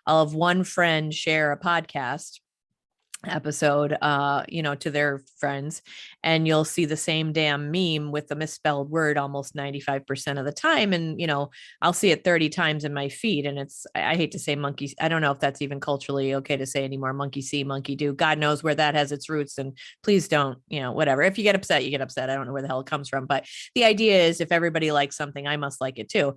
I'll have one friend share a podcast episode to their friends, and you'll see the same damn meme with the misspelled word almost 95% of the time, and I'll see it 30 times in my feed, and I hate to say monkey, I don't know if that's even culturally okay to say anymore, monkey see monkey do, God knows where that has its roots, and please don't, whatever, if you get upset, you get upset. I don't know where the hell it comes from, but the idea is, if everybody likes something, I must like it too.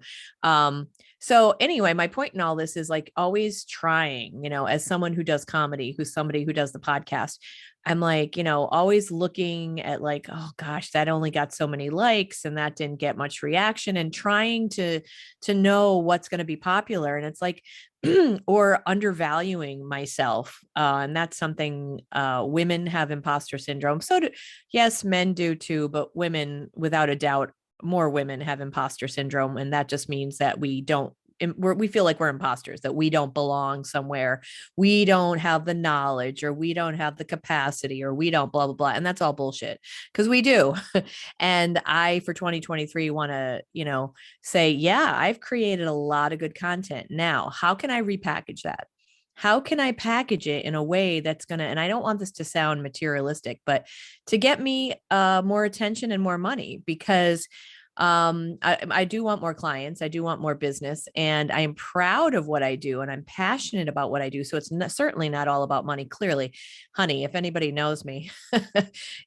So anyway, my point in all this is like always trying, as someone who does comedy, who's somebody who does the podcast, I'm like, always looking at like, oh gosh, that only got so many likes and that didn't get much reaction, and trying to know what's going to be popular. And it's like, or undervaluing myself. And that's something women have imposter syndrome. So do, yes, men do too, but women, without a doubt, more women have imposter syndrome. And that just means that we feel like we're imposters, that we don't belong somewhere, we don't have the knowledge, or we don't have the capacity, or we don't blah blah blah. And that's all bullshit, because we do. And I, for 2023, want to say, yeah, I've created a lot of good content. Now how can I repackage that? How can I package it in a way that's going to, and I don't want this to sound materialistic, but to get me more attention and more money, because I do want more clients, I do want more business, and I am proud of what I do, and I'm passionate about what I do. So it's certainly not all about money. Clearly, honey, if anybody knows me,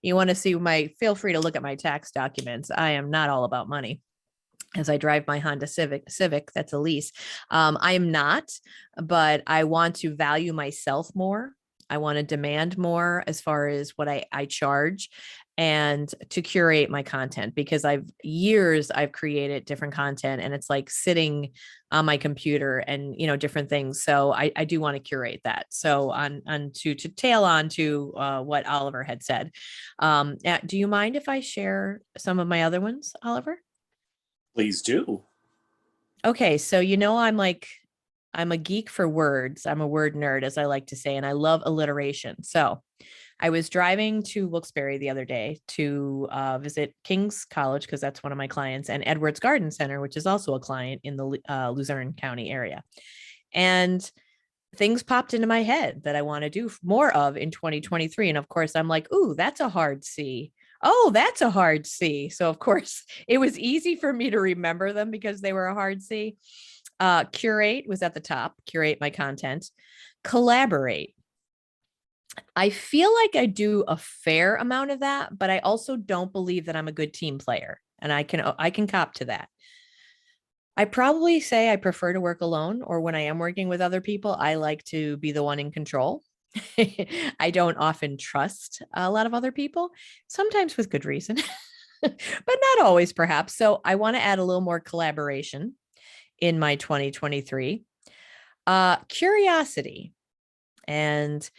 you want to see feel free to look at my tax documents. I am not all about money, as I drive my Honda Civic, that's a lease. I am not, but I want to value myself more. I want to demand more as far as what I charge, and to curate my content, because I've created different content, and it's like sitting on my computer and different things. So I do want to curate that. So to tail on to what Oliver had said. Do you mind if I share some of my other ones, Oliver? Please do. Okay, so I'm a geek for words. I'm a word nerd, as I like to say, and I love alliteration. So I was driving to Wilkes-Barre the other day to visit King's College, because that's one of my clients, and Edwards Garden Center, which is also a client in the Luzerne County area. And things popped into my head that I want to do more of in 2023. And of course, I'm like, ooh, that's a hard C. Oh, that's a hard C. So of course, it was easy for me to remember them because they were a hard C. Curate was at the top, curate my content. Collaborate. I feel like I do a fair amount of that, but I also don't believe that I'm a good team player. And I can cop to that. I probably say I prefer to work alone, or when I am working with other people, I like to be the one in control. I don't often trust a lot of other people, sometimes with good reason, but not always, perhaps. So I want to add a little more collaboration in my 2023. Curiosity. And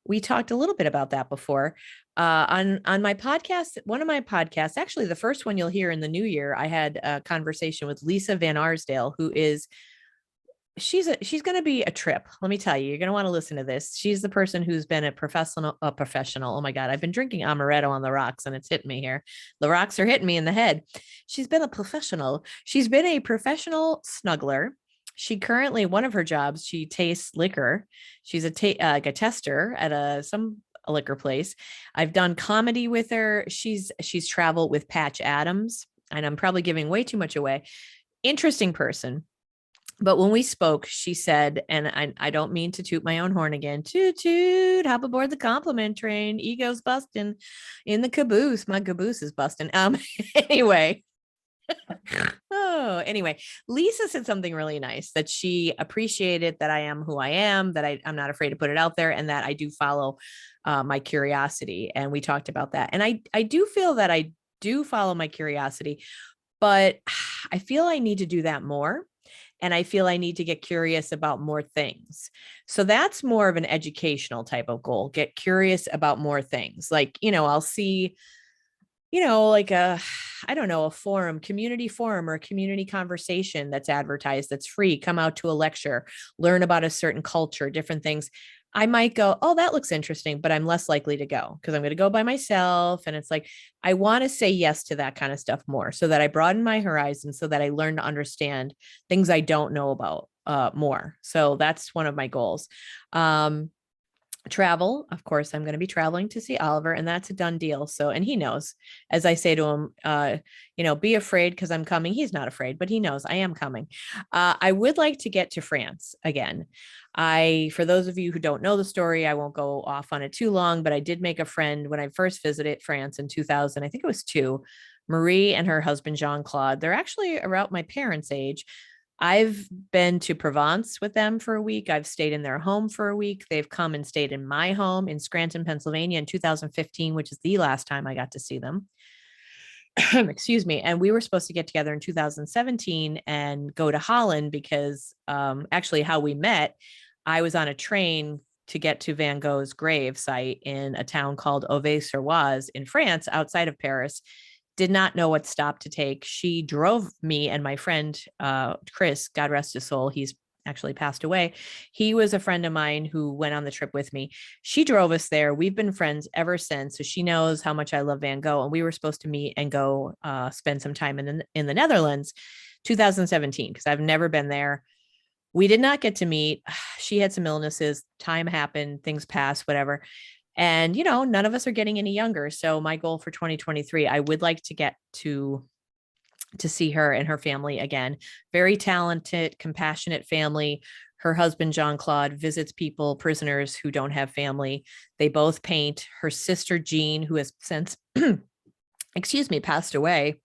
we talked a little bit about that before. On my podcast, one of my podcasts, actually the first one you'll hear in the new year, I had a conversation with Lisa Van Arsdale, who is she's going to be a trip. Let me tell you, you're going to want to listen to this. She's the person who's been a professional. Oh my God. I've been drinking amaretto on the rocks and it's hitting me here. The rocks are hitting me in the head. She's been a professional. She's been a professional snuggler. She currently, one of her jobs, she tastes liquor. She's like a tester at a liquor place. I've done comedy with her. She's traveled with Patch Adams, and I'm probably giving way too much away. Interesting person. But when we spoke, she said, and I don't mean to toot my own horn again, toot toot, hop aboard the compliment train, ego's busting in the caboose. My caboose is busting. Anyway. Anyway, Lisa said something really nice, that she appreciated that I am who I am, that I'm not afraid to put it out there, and that I do follow my curiosity. And we talked about that. And I do feel that I do follow my curiosity, but I feel I need to do that more. And I feel I need to get curious about more things. So that's more of an educational type of goal. Get curious about more things. Like, I'll see, like I don't know, a forum, community forum, or a community conversation that's advertised, that's free. Come out to a lecture, learn about a certain culture, different things. I might go, oh, that looks interesting, but I'm less likely to go because I'm going to go by myself. And it's like, I want to say yes to that kind of stuff more, so that I broaden my horizon, so that I learn to understand things I don't know about more. So that's one of my goals. Travel, of course, I'm going to be traveling to see Oliver, and that's a done deal. So, and he knows, as I say to him, be afraid because I'm coming. He's not afraid, but he knows I am coming. I would like to get to France again. For those of you who don't know the story, I won't go off on it too long, but I did make a friend when I first visited France in 2000. I think it was two, Marie and her husband, Jean-Claude. They're actually around my parents' age. I've been to Provence with them for a week. I've stayed in their home for a week. They've come and stayed in my home in Scranton, Pennsylvania in 2015, which is the last time I got to see them. Excuse me. And we were supposed to get together in 2017 and go to Holland because actually, how we met, I was on a train to get to Van Gogh's grave site in a town called Auvers-sur-Oise in France, outside of Paris. Did not know what stop to take. She drove me and my friend, Chris, God rest his soul. He's actually passed away. He was a friend of mine who went on the trip with me. She drove us there. We've been friends ever since. So she knows how much I love Van Gogh. And we were supposed to meet and go spend some time in the Netherlands, 2017, because I've never been there. We did not get to meet. She had some illnesses. Time happened. Things passed, whatever. And, none of us are getting any younger. So my goal for 2023, I would like to get to see her and her family again. Very talented, compassionate family. Her husband, Jean Claude, visits people, prisoners who don't have family. They both paint. Her sister, Jean, who has since, excuse me, passed away,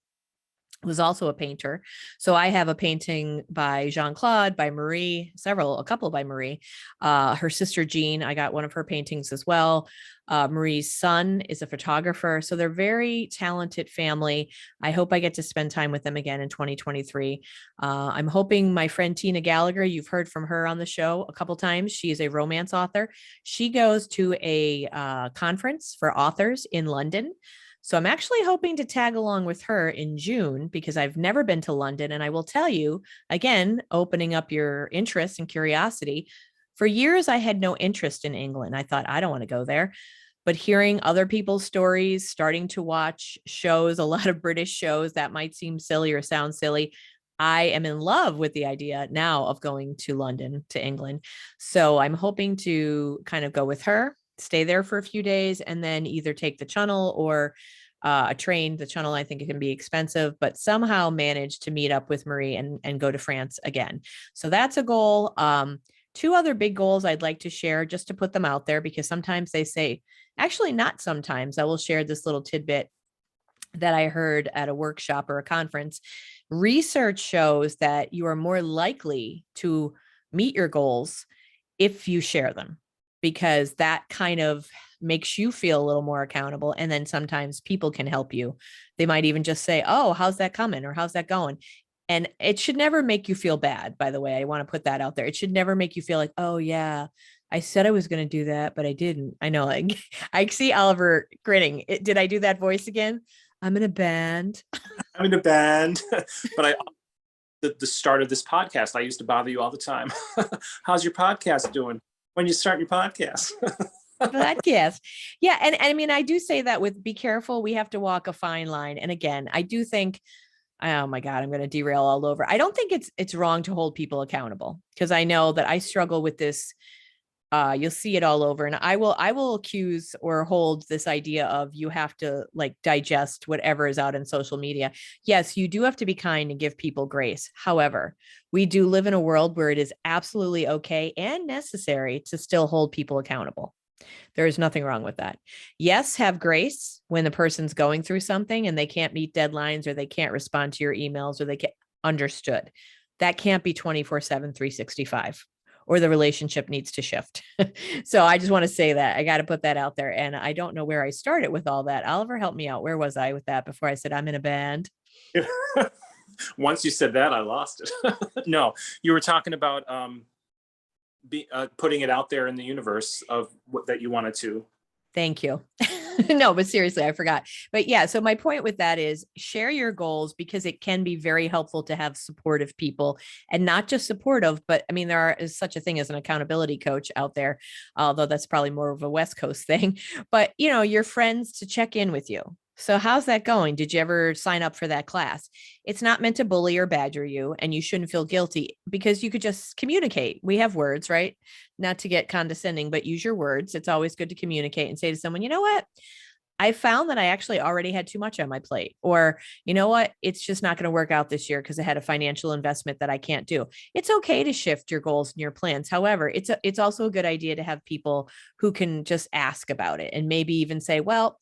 was also a painter. So I have a painting by Jean-Claude, by Marie, a couple by Marie. Her sister Jean, I got one of her paintings as well. Marie's son is a photographer. So they're very talented family. I hope I get to spend time with them again in 2023. I'm hoping my friend Tina Gallagher, you've heard from her on the show a couple times. She is a romance author. She goes to a conference for authors in London. So I'm actually hoping to tag along with her in June because I've never been to London. And I will tell you, again, opening up your interest and curiosity, for years I had no interest in England. I thought, I don't want to go there. But hearing other people's stories, starting to watch shows, a lot of British shows that might seem silly or sound silly, I am in love with the idea now of going to London, to England. So I'm hoping to kind of go with her, stay there for a few days, and then either take the Channel or a train. The Channel, I think it can be expensive, but somehow manage to meet up with Marie and go to France again. So that's a goal. Two other big goals I'd like to share just to put them out there, because sometimes they say, actually, not sometimes, I will share this little tidbit that I heard at a workshop or a conference. Research shows that you are more likely to meet your goals if you share them, because that kind of makes you feel a little more accountable. And then sometimes people can help you. They might even just say, oh, how's that coming? Or how's that going? And it should never make you feel bad, by the way. I want to put that out there. It should never make you feel like, oh, yeah, I said I was going to do that, but I didn't. I know, like, I see Oliver grinning. Did I do that voice again? I'm in a band. I'm in a band, but the start of this podcast, I used to bother you all the time. How's your podcast doing? When you start your podcast? Podcast. Yeah. And I mean, I do say that with be careful. We have to walk a fine line. And again, I do think, oh my God, I'm going to derail all over. I don't think it's wrong to hold people accountable, because I know that I struggle with this. You'll see it all over. And I will accuse or hold this idea of you have to like digest whatever is out in social media. Yes, you do have to be kind and give people grace. However, we do live in a world where it is absolutely okay and necessary to still hold people accountable. There is nothing wrong with that. Yes, have grace when the person's going through something and they can't meet deadlines or they can't respond to your emails or they get understood. That can't be 24/7, 365, or the relationship needs to shift. So I just want to say that I got to put that out there. And I don't know where I started with all that. Oliver, help me out. Where was I with that before I said I'm in a band? Once you said that, I lost it. No, you were talking about putting it out there in the universe of what that you wanted to. Thank you. No, but seriously, I forgot. But yeah, so my point with that is share your goals, because it can be very helpful to have supportive people, and not just supportive, but I mean, is such a thing as an accountability coach out there, although that's probably more of a West Coast thing, but your friends to check in with you. So how's that going? Did you ever sign up for that class? It's not meant to bully or badger you, and you shouldn't feel guilty, because you could just communicate. We have words, right? Not to get condescending, but use your words. It's always good to communicate and say to someone, you know what? I found that I actually already had too much on my plate, or you know what? It's just not going to work out this year because I had a financial investment that I can't do. It's okay to shift your goals and your plans. However, it's also a good idea to have people who can just ask about it and maybe even say, well,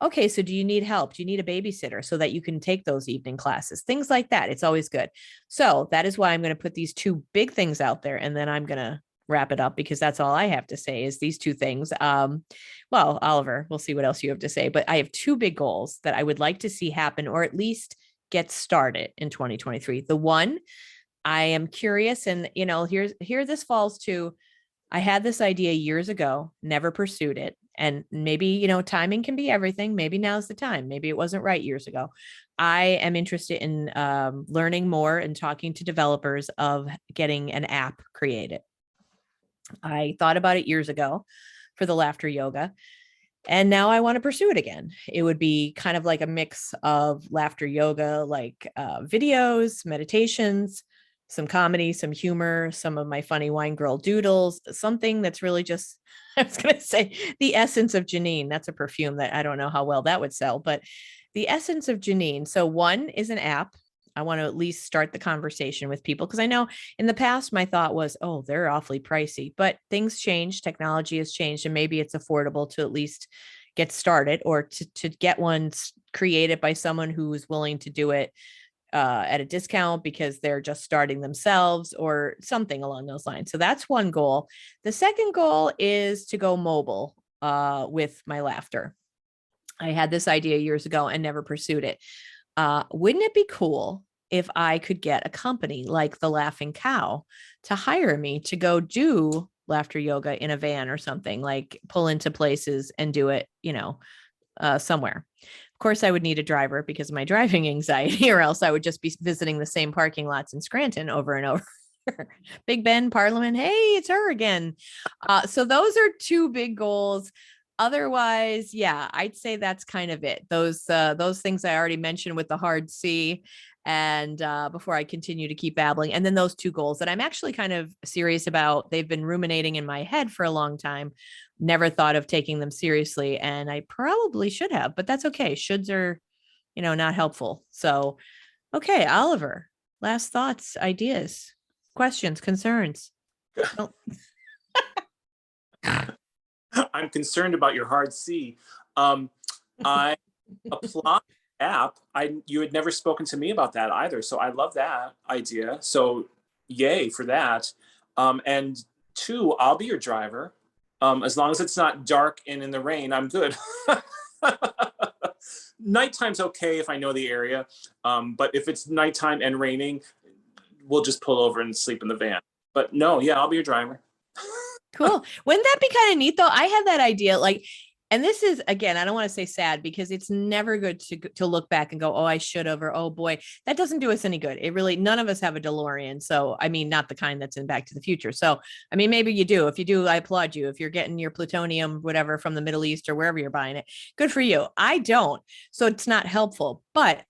Okay, so do you need help? Do you need a babysitter so that you can take those evening classes? Things like that. It's always good. So that is why I'm going to put these two big things out there, and then I'm going to wrap it up because that's all I have to say is these two things. Well, Oliver, we'll see what else you have to say, but I have two big goals that I would like to see happen or at least get started in 2023. The one, I am curious, and here this falls to, I had this idea years ago, never pursued it. And maybe, timing can be everything. Maybe now's the time. Maybe it wasn't right years ago. I am interested in learning more and talking to developers of getting an app created. I thought about it years ago for the laughter yoga, and now I want to pursue it again. It would be kind of like a mix of laughter yoga, like videos, meditations, some comedy, some humor, some of my funny wine girl doodles, something that's really just, I was going to say the essence of Janine. That's a perfume that I don't know how well that would sell, but the essence of Janine. So one is an app. I want to at least start the conversation with people because I know in the past my thought was, oh, they're awfully pricey, but things change, technology has changed, and maybe it's affordable to at least get started or to get one created by someone who is willing to do it at a discount because they're just starting themselves or something along those lines. So that's one goal. The second goal is to go mobile with my laughter. I had this idea years ago and never pursued it. Wouldn't it be cool if I could get a company like the Laughing Cow to hire me to go do laughter yoga in a van or something, like pull into places and do it, somewhere. Of course, I would need a driver because of my driving anxiety, or else I would just be visiting the same parking lots in Scranton over and over. Big Ben, Parliament. Hey, it's her again. So those are two big goals. Otherwise, yeah, I'd say that's kind of it. Those things I already mentioned with the hard C, and before I continue to keep babbling, and then those two goals that I'm actually kind of serious about. They've been ruminating in my head for a long time. Never thought of taking them seriously, and I probably should have, but that's okay. Shoulds are, not helpful. So, okay, Oliver, last thoughts, ideas, questions, concerns. Oh, I'm concerned about your hard C. I applaud the app. You had never spoken to me about that either, so I love that idea. So yay for that. And two, I'll be your driver. As long as it's not dark and in the rain, I'm good. Nighttime's okay if I know the area, but if it's nighttime and raining, we'll just pull over and sleep in the van. But no, yeah, I'll be your driver. cool. Wouldn't that be kind of neat though? I had that idea, like, and this is again, I don't want to say sad because it's never good to look back and go, oh, I should have, or oh boy, that doesn't do us any good. It really, none of us have a DeLorean. So, I mean, not the kind that's in Back to the Future. So, I mean, maybe you do. If you do, I applaud you. If you're getting your plutonium, whatever, from the Middle East or wherever you're buying it, good for you. I don't. So it's not helpful. But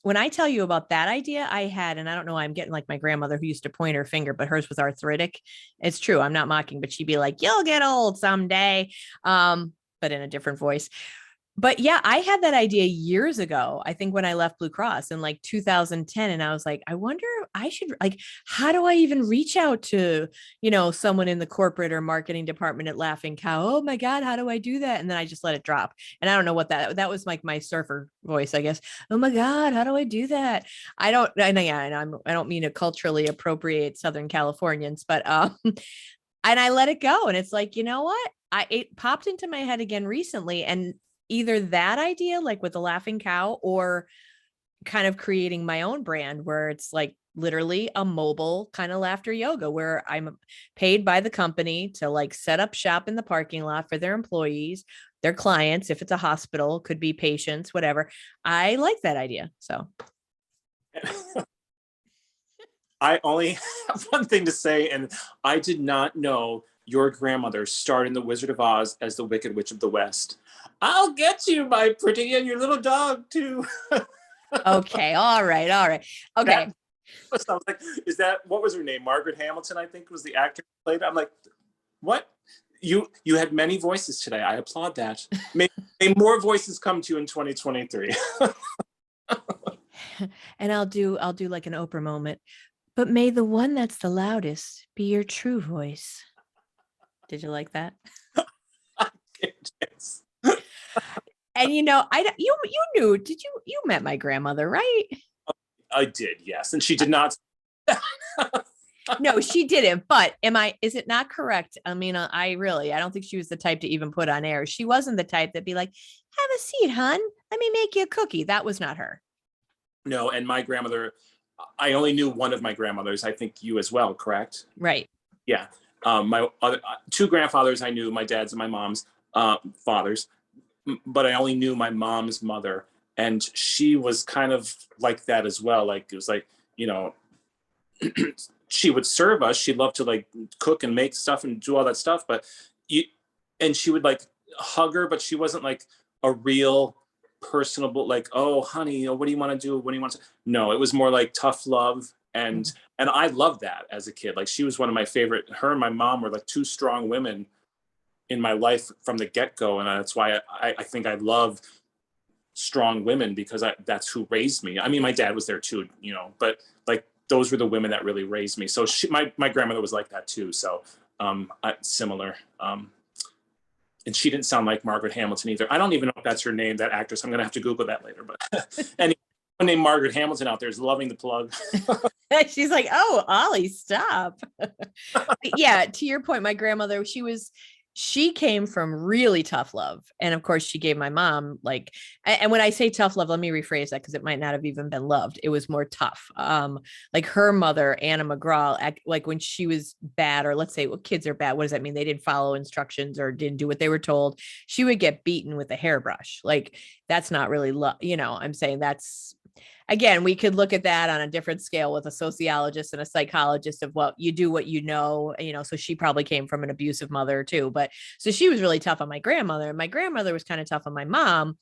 when I tell you about that idea I had, and I don't know, I'm getting like my grandmother who used to point her finger, but hers was arthritic. It's true. I'm not mocking, but she'd be like, you'll get old someday. But in a different voice. But yeah, I had that idea years ago. I think when I left Blue Cross in like 2010, and I was like, I wonder, I should like, how do I even reach out to, someone in the corporate or marketing department at Laughing Cow? Oh my God, how do I do that? And then I just let it drop. And I don't know what that was, like my surfer voice, I guess. Oh my God, how do I do that? I don't, and yeah, and I don't mean to culturally appropriate Southern Californians, but and I let it go. And it's like, you know what? It popped into my head again recently. And either that idea, like with the Laughing Cow, or kind of creating my own brand where it's like literally a mobile kind of laughter yoga where I'm paid by the company to like set up shop in the parking lot for their employees, their clients, if it's a hospital, could be patients, whatever. I like that idea. So I only have one thing to say, and I did not know your grandmother starred in The Wizard of Oz as the Wicked Witch of the West. I'll get you, my pretty, and your little dog too. okay, all right, That okay. was, I was like, is that what was her name? Margaret Hamilton, I think, was the actor who played it. I'm like, what? You had many voices today. I applaud that. May more voices come to you in 2023. And I'll do like an Oprah moment. But may the one that's the loudest be your true voice. Did you like that? Yes. And you knew, you met my grandmother, right? I did, yes. And she did not. No, she didn't. But is it not correct? I mean, I don't think she was the type to even put on air. She wasn't the type that'd be like, have a seat, hun. Let me make you a cookie. That was not her. No, and my grandmother, I only knew one of my grandmothers. I think you as well, correct? Right. Yeah. My other two grandfathers I knew, my dad's and my mom's fathers, but I only knew my mom's mother. And she was kind of like that as well. Like, it was like, you know, she would serve us. She loved to like cook and make stuff and do all that stuff. But you, and she would like hug her, but she wasn't like a real personable, like, oh, honey, what do you want to do? What do you want to? No, it was more like tough love. And I loved that as a kid. Like, she was one of my favorite. Her and my mom were like two strong women in my life from the get go. And that's why I think I love strong women, because that's who raised me. I mean, my dad was there too, but like, those were the women that really raised me. So my grandmother was like that too. So similar. And she didn't sound like Margaret Hamilton either. I don't even know if that's her name, that actress. I'm going to have to Google that later. But anyone named Margaret Hamilton out there is loving the plug. She's like, oh, Ollie, stop. Yeah, to your point, my grandmother, she came from really tough love. And of course, she gave my mom and when I say tough love, let me rephrase that, because it might not have even been loved. It was more tough. Like her mother, Anna McGraw, like when she was bad, or let's say, well, kids are bad. What does that mean? They didn't follow instructions or didn't do what they were told. She would get beaten with a hairbrush. Like, that's not really love. I'm saying that's, again, we could look at that on a different scale with a sociologist and a psychologist of, well, you do what so she probably came from an abusive mother too. But so she was really tough on my grandmother. My grandmother was kind of tough on my mom,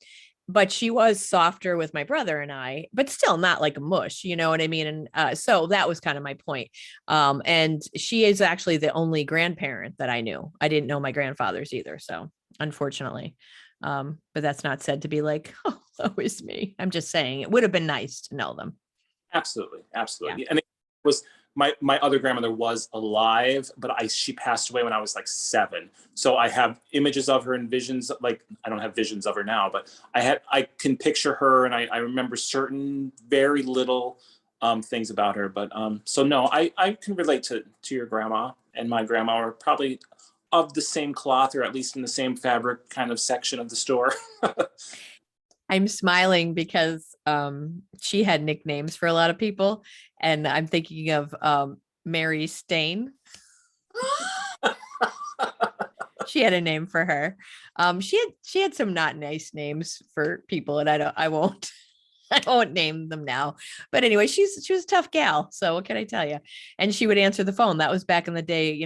but she was softer with my brother and I, but still not like a mush, you know what I mean? And so that was kind of my point. And she is actually the only grandparent that I knew. I didn't know my grandfathers either. So unfortunately. But that's not said to be like, oh, that was me. I'm just saying it would have been nice to know them. Absolutely. Absolutely. Yeah. And it was my other grandmother was alive, but she passed away when I was like 7. So I have images of her and visions. Like, I don't have visions of her now, but I can picture her, and I remember certain very little things about her. But so no, I can relate to your grandma, and my grandma are probably of the same cloth, or at least in the same fabric kind of section of the store. I'm smiling because she had nicknames for a lot of people. And I'm thinking of Mary Stain. She had a name for her. She had some not nice names for people, and I won't I won't name them now. But anyway, she was a tough gal. So what can I tell you? And she would answer the phone. That was back in the day.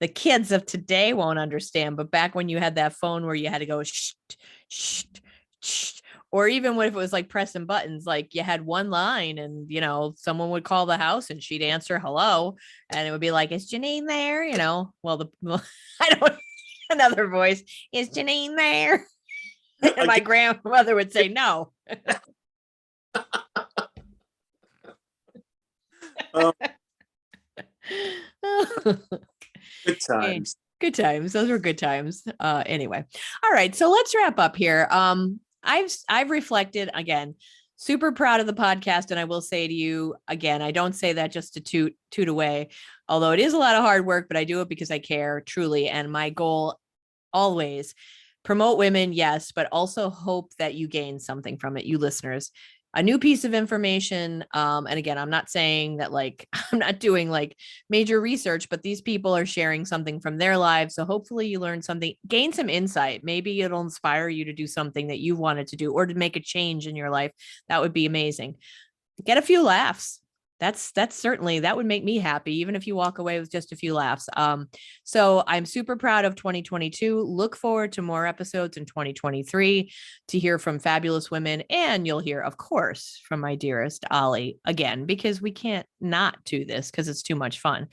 The kids of today won't understand, but back when you had that phone where you had to go shh, shh, shh, or even if it was like pressing buttons, like you had one line, and someone would call the house and she'd answer hello, and it would be like, is Janine there? Well, I don't. Another voice, is Janine there? And my grandmother would say no. Oh, good times. Good times. Those were good times. Anyway. All right. So let's wrap up here. I've reflected again, super proud of the podcast. And I will say to you again, I don't say that just to toot away, although it is a lot of hard work, but I do it because I care truly. And my goal always, promote women, yes, but also hope that you gain something from it, you listeners. A new piece of information. And again, I'm not saying that like I'm not doing like major research, but these people are sharing something from their lives. So hopefully you learn something, gain some insight. Maybe it'll inspire you to do something that you wanted to do, or to make a change in your life. That would be amazing. Get a few laughs. That's certainly, that would make me happy, even if you walk away with just a few laughs. So I'm super proud of 2022. Look forward to more episodes in 2023 to hear from fabulous women. And you'll hear, of course, from my dearest Ollie again, because we can't not do this because it's too much fun.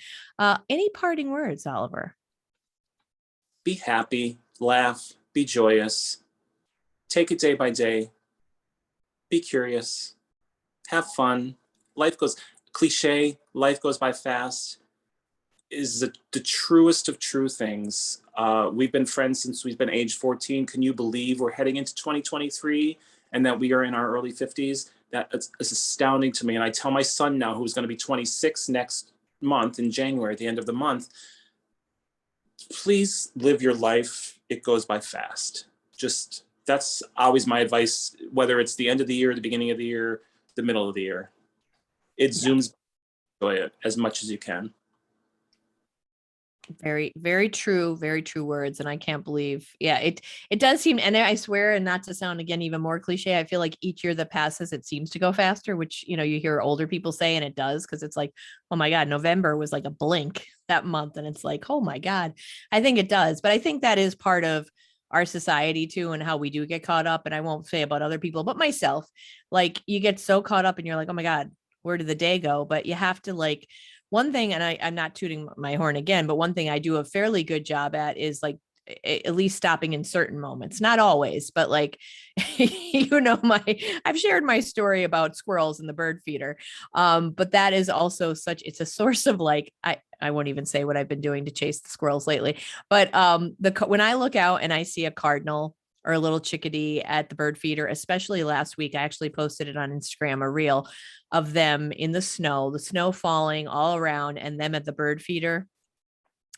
Any parting words, Oliver? Be happy, laugh, be joyous, take it day by day, be curious, have fun. Life goes by fast. is the truest of true things. We've been friends since we've been age 14. Can you believe we're heading into 2023 and that we are in our early 50s? That is astounding to me. And I tell my son now, who's going to be 26 next month in January, at the end of the month, please live your life. It goes by fast. Just that's always my advice, whether it's the end of the year, the beginning of the year, the middle of the year. It Yeah. zooms, enjoy it as much as you can. Very, very true words. And I can't believe, yeah, it does seem, and I swear, and not to sound again even more cliche, I feel like each year that passes, it seems to go faster, which, you know, you hear older people say, and it does, because it's like, oh my God, November was like a blink that month. And it's like, oh my God, I think it does. But I think that is part of our society too, and how we do get caught up. And I won't say about other people, but myself, like you get so caught up and you're like, oh my God, where did the day go? But you have to like, one thing, and I'm not tooting my horn again, but one thing I do a fairly good job at is like at least stopping in certain moments, not always, but like, you know, I've shared my story about squirrels and the bird feeder. But that is also it's a source of like, I won't even say what I've been doing to chase the squirrels lately, but when I look out and I see a cardinal or a little chickadee at the bird feeder, especially last week, I actually posted it on Instagram, a reel of them in the snow falling all around, and them at the bird feeder.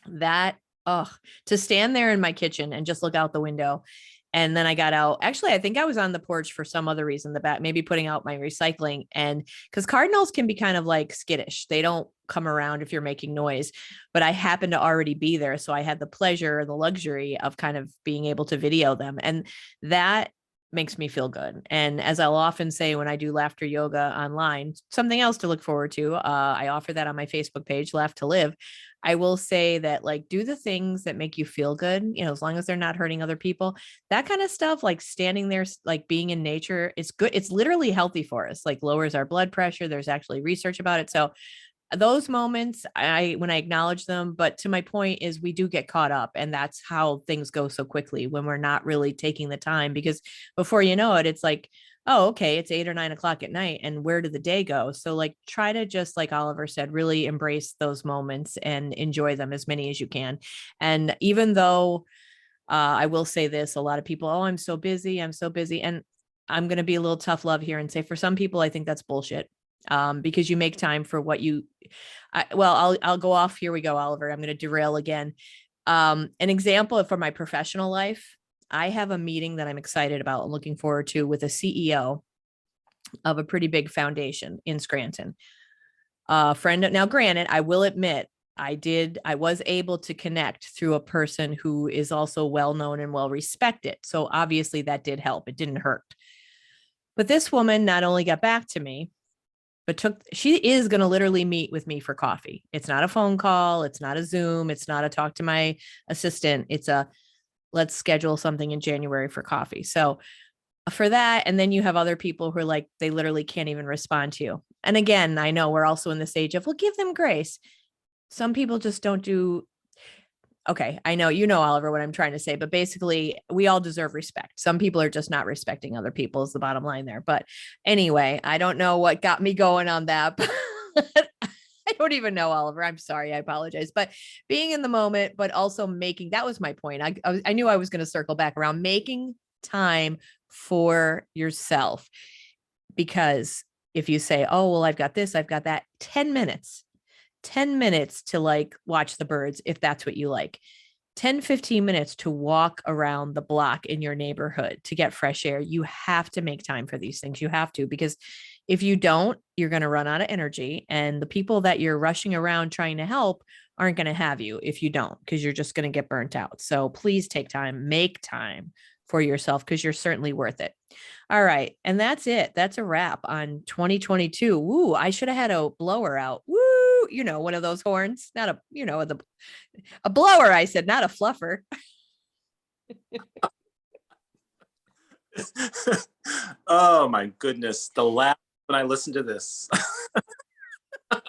That, oh, to stand there in my kitchen and just look out the window. And then I got out. Actually, I think I was on the porch for some other reason, the back, maybe putting out my recycling. And because cardinals can be kind of like skittish, they don't come around if you're making noise. But I happened to already be there. So I had the pleasure, the luxury of kind of being able to video them. And that makes me feel good. And as I'll often say when I do laughter yoga online, something else to look forward to, I offer that on my Facebook page, Laugh to Live. I will say that like do the things that make you feel good, you know, as long as they're not hurting other people. That kind of stuff, like standing there, like being in nature, it's good. It's literally healthy for us, like lowers our blood pressure. There's actually research about it. So those moments, when I acknowledge them, but to my point is we do get caught up, and that's how things go so quickly when we're not really taking the time, because before you know it, it's like, oh, okay, it's 8 or 9 o'clock at night, and where did the day go? So like try to, just like Oliver said, really embrace those moments and enjoy them, as many as you can. And even though I will say this, a lot of people, oh, I'm so busy, and I'm going to be a little tough love here and say, for some people, I think that's bullshit. Because you make time for what I'll go off. Here we go, Oliver. I'm going to derail again. An example for my professional life, I have a meeting that I'm excited about and looking forward to with a CEO of a pretty big foundation in Scranton. Friend. Now, granted, I will admit, I was able to connect through a person who is also well known and well respected. So obviously that did help. It didn't hurt. But this woman not only got back to me, but she is going to literally meet with me for coffee. It's not a phone call. It's not a Zoom. It's not a talk to my assistant. It's a, let's schedule something in January for coffee. So for that, and then you have other people who are like, they literally can't even respond to you. And again, I know we're also in the stage of, well, give them grace. Some people just don't do. Okay, I know, you know, Oliver, what I'm trying to say, but basically we all deserve respect. Some people are just not respecting other people is the bottom line there. But anyway, I don't know what got me going on that. But I don't even know, Oliver. I'm sorry. I apologize. But being in the moment, but also making, that was my point. I knew I was going to circle back around, making time for yourself. Because if you say, oh, well, I've got this, I've got that, 10 minutes to like watch the birds, if that's what you like, 10-15 minutes to walk around the block in your neighborhood to get fresh air. You have to make time for these things. You have to, because if you don't, you're going to run out of energy, and the people that you're rushing around trying to help aren't going to have you if you don't, because you're just going to get burnt out. So please take time, make time for yourself, because you're certainly worth it. All right. And that's it. That's a wrap on 2022. Woo, I should have had a blower out. Woo, you know, one of those horns, not a, you know, a blower, I said, not a fluffer. Oh my goodness. The last when I listened to this. No,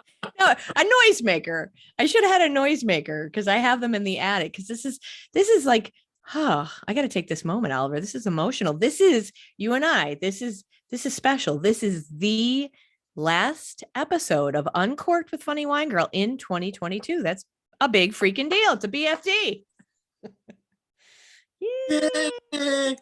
a noisemaker. I should have had a noisemaker, because I have them in the attic, because this is like, I got to take this moment, Oliver. This is emotional. This is you and I. This is special. This is the last episode of Uncorked with Funny Wine Girl in 2022. That's a big freaking deal. It's a BFD. Yay.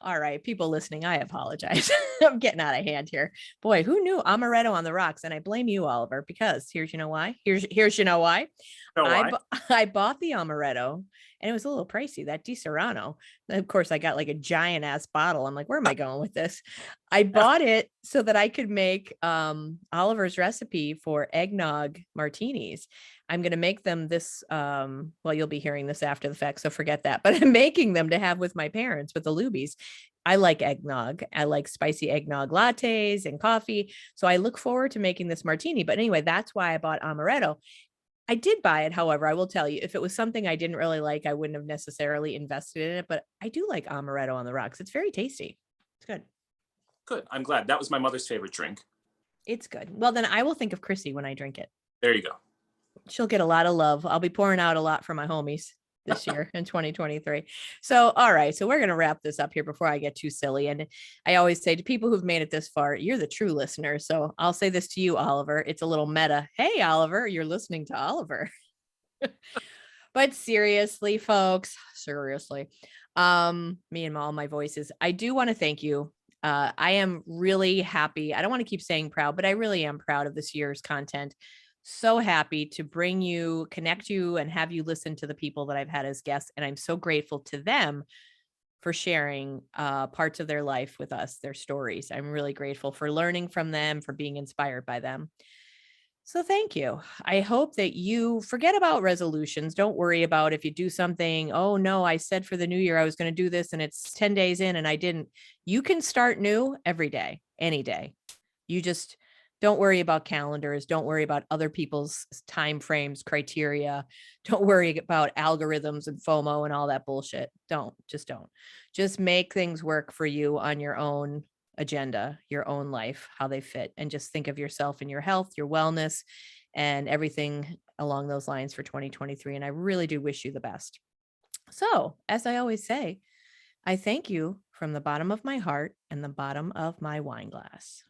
All right, people listening, I apologize. I'm getting out of hand here. Boy, who knew amaretto on the rocks? And I blame you, Oliver, because here's you know why. Here's you know why. Know I why? bu- I bought the amaretto and it was a little pricey, that Di Serrano. And of course, I got like a giant ass bottle. I'm like, where am I going with this? I bought it so that I could make Oliver's recipe for eggnog martinis. I'm going to make them this well, you'll be hearing this after the fact, so forget that. But I'm making them to have with my parents with the Lubies. I like eggnog. I like spicy eggnog lattes and coffee. So I look forward to making this martini. But anyway, that's why I bought amaretto. I did buy it. However, I will tell you, if it was something I didn't really like, I wouldn't have necessarily invested in it. But I do like amaretto on the rocks. It's very tasty. It's good. Good. I'm glad. That was my mother's favorite drink. It's good. Well, then I will think of Chrissy when I drink it. There you go. She'll get a lot of love. I'll be pouring out a lot for my homies this year in 2023. So, all right. So we're going to wrap this up here before I get too silly. And I always say to people who've made it this far, you're the true listener. So I'll say this to you, Oliver. It's a little meta. Hey, Oliver, you're listening to Oliver. But seriously, folks, seriously, me and all my voices, I do want to thank you. I am really happy. I don't want to keep saying proud, but I really am proud of this year's content. So happy to bring you, connect you, and have you listen to the people that I've had as guests. And I'm so grateful to them for sharing parts of their life with us, their stories. I'm really grateful for learning from them, for being inspired by them. So thank you. I hope that you forget about resolutions. Don't worry about if you do something. Oh no, I said for the new year I was going to do this and it's 10 days in and I didn't. You can start new every day, any day. You just don't worry about calendars. Don't worry about other people's time frames, criteria. Don't worry about algorithms and FOMO and all that bullshit. Don't. Just make things work for you on your own agenda, your own life, how they fit, and just think of yourself and your health, your wellness, and everything along those lines for 2023. And I really do wish you the best. So, as I always say, I thank you from the bottom of my heart and the bottom of my wine glass.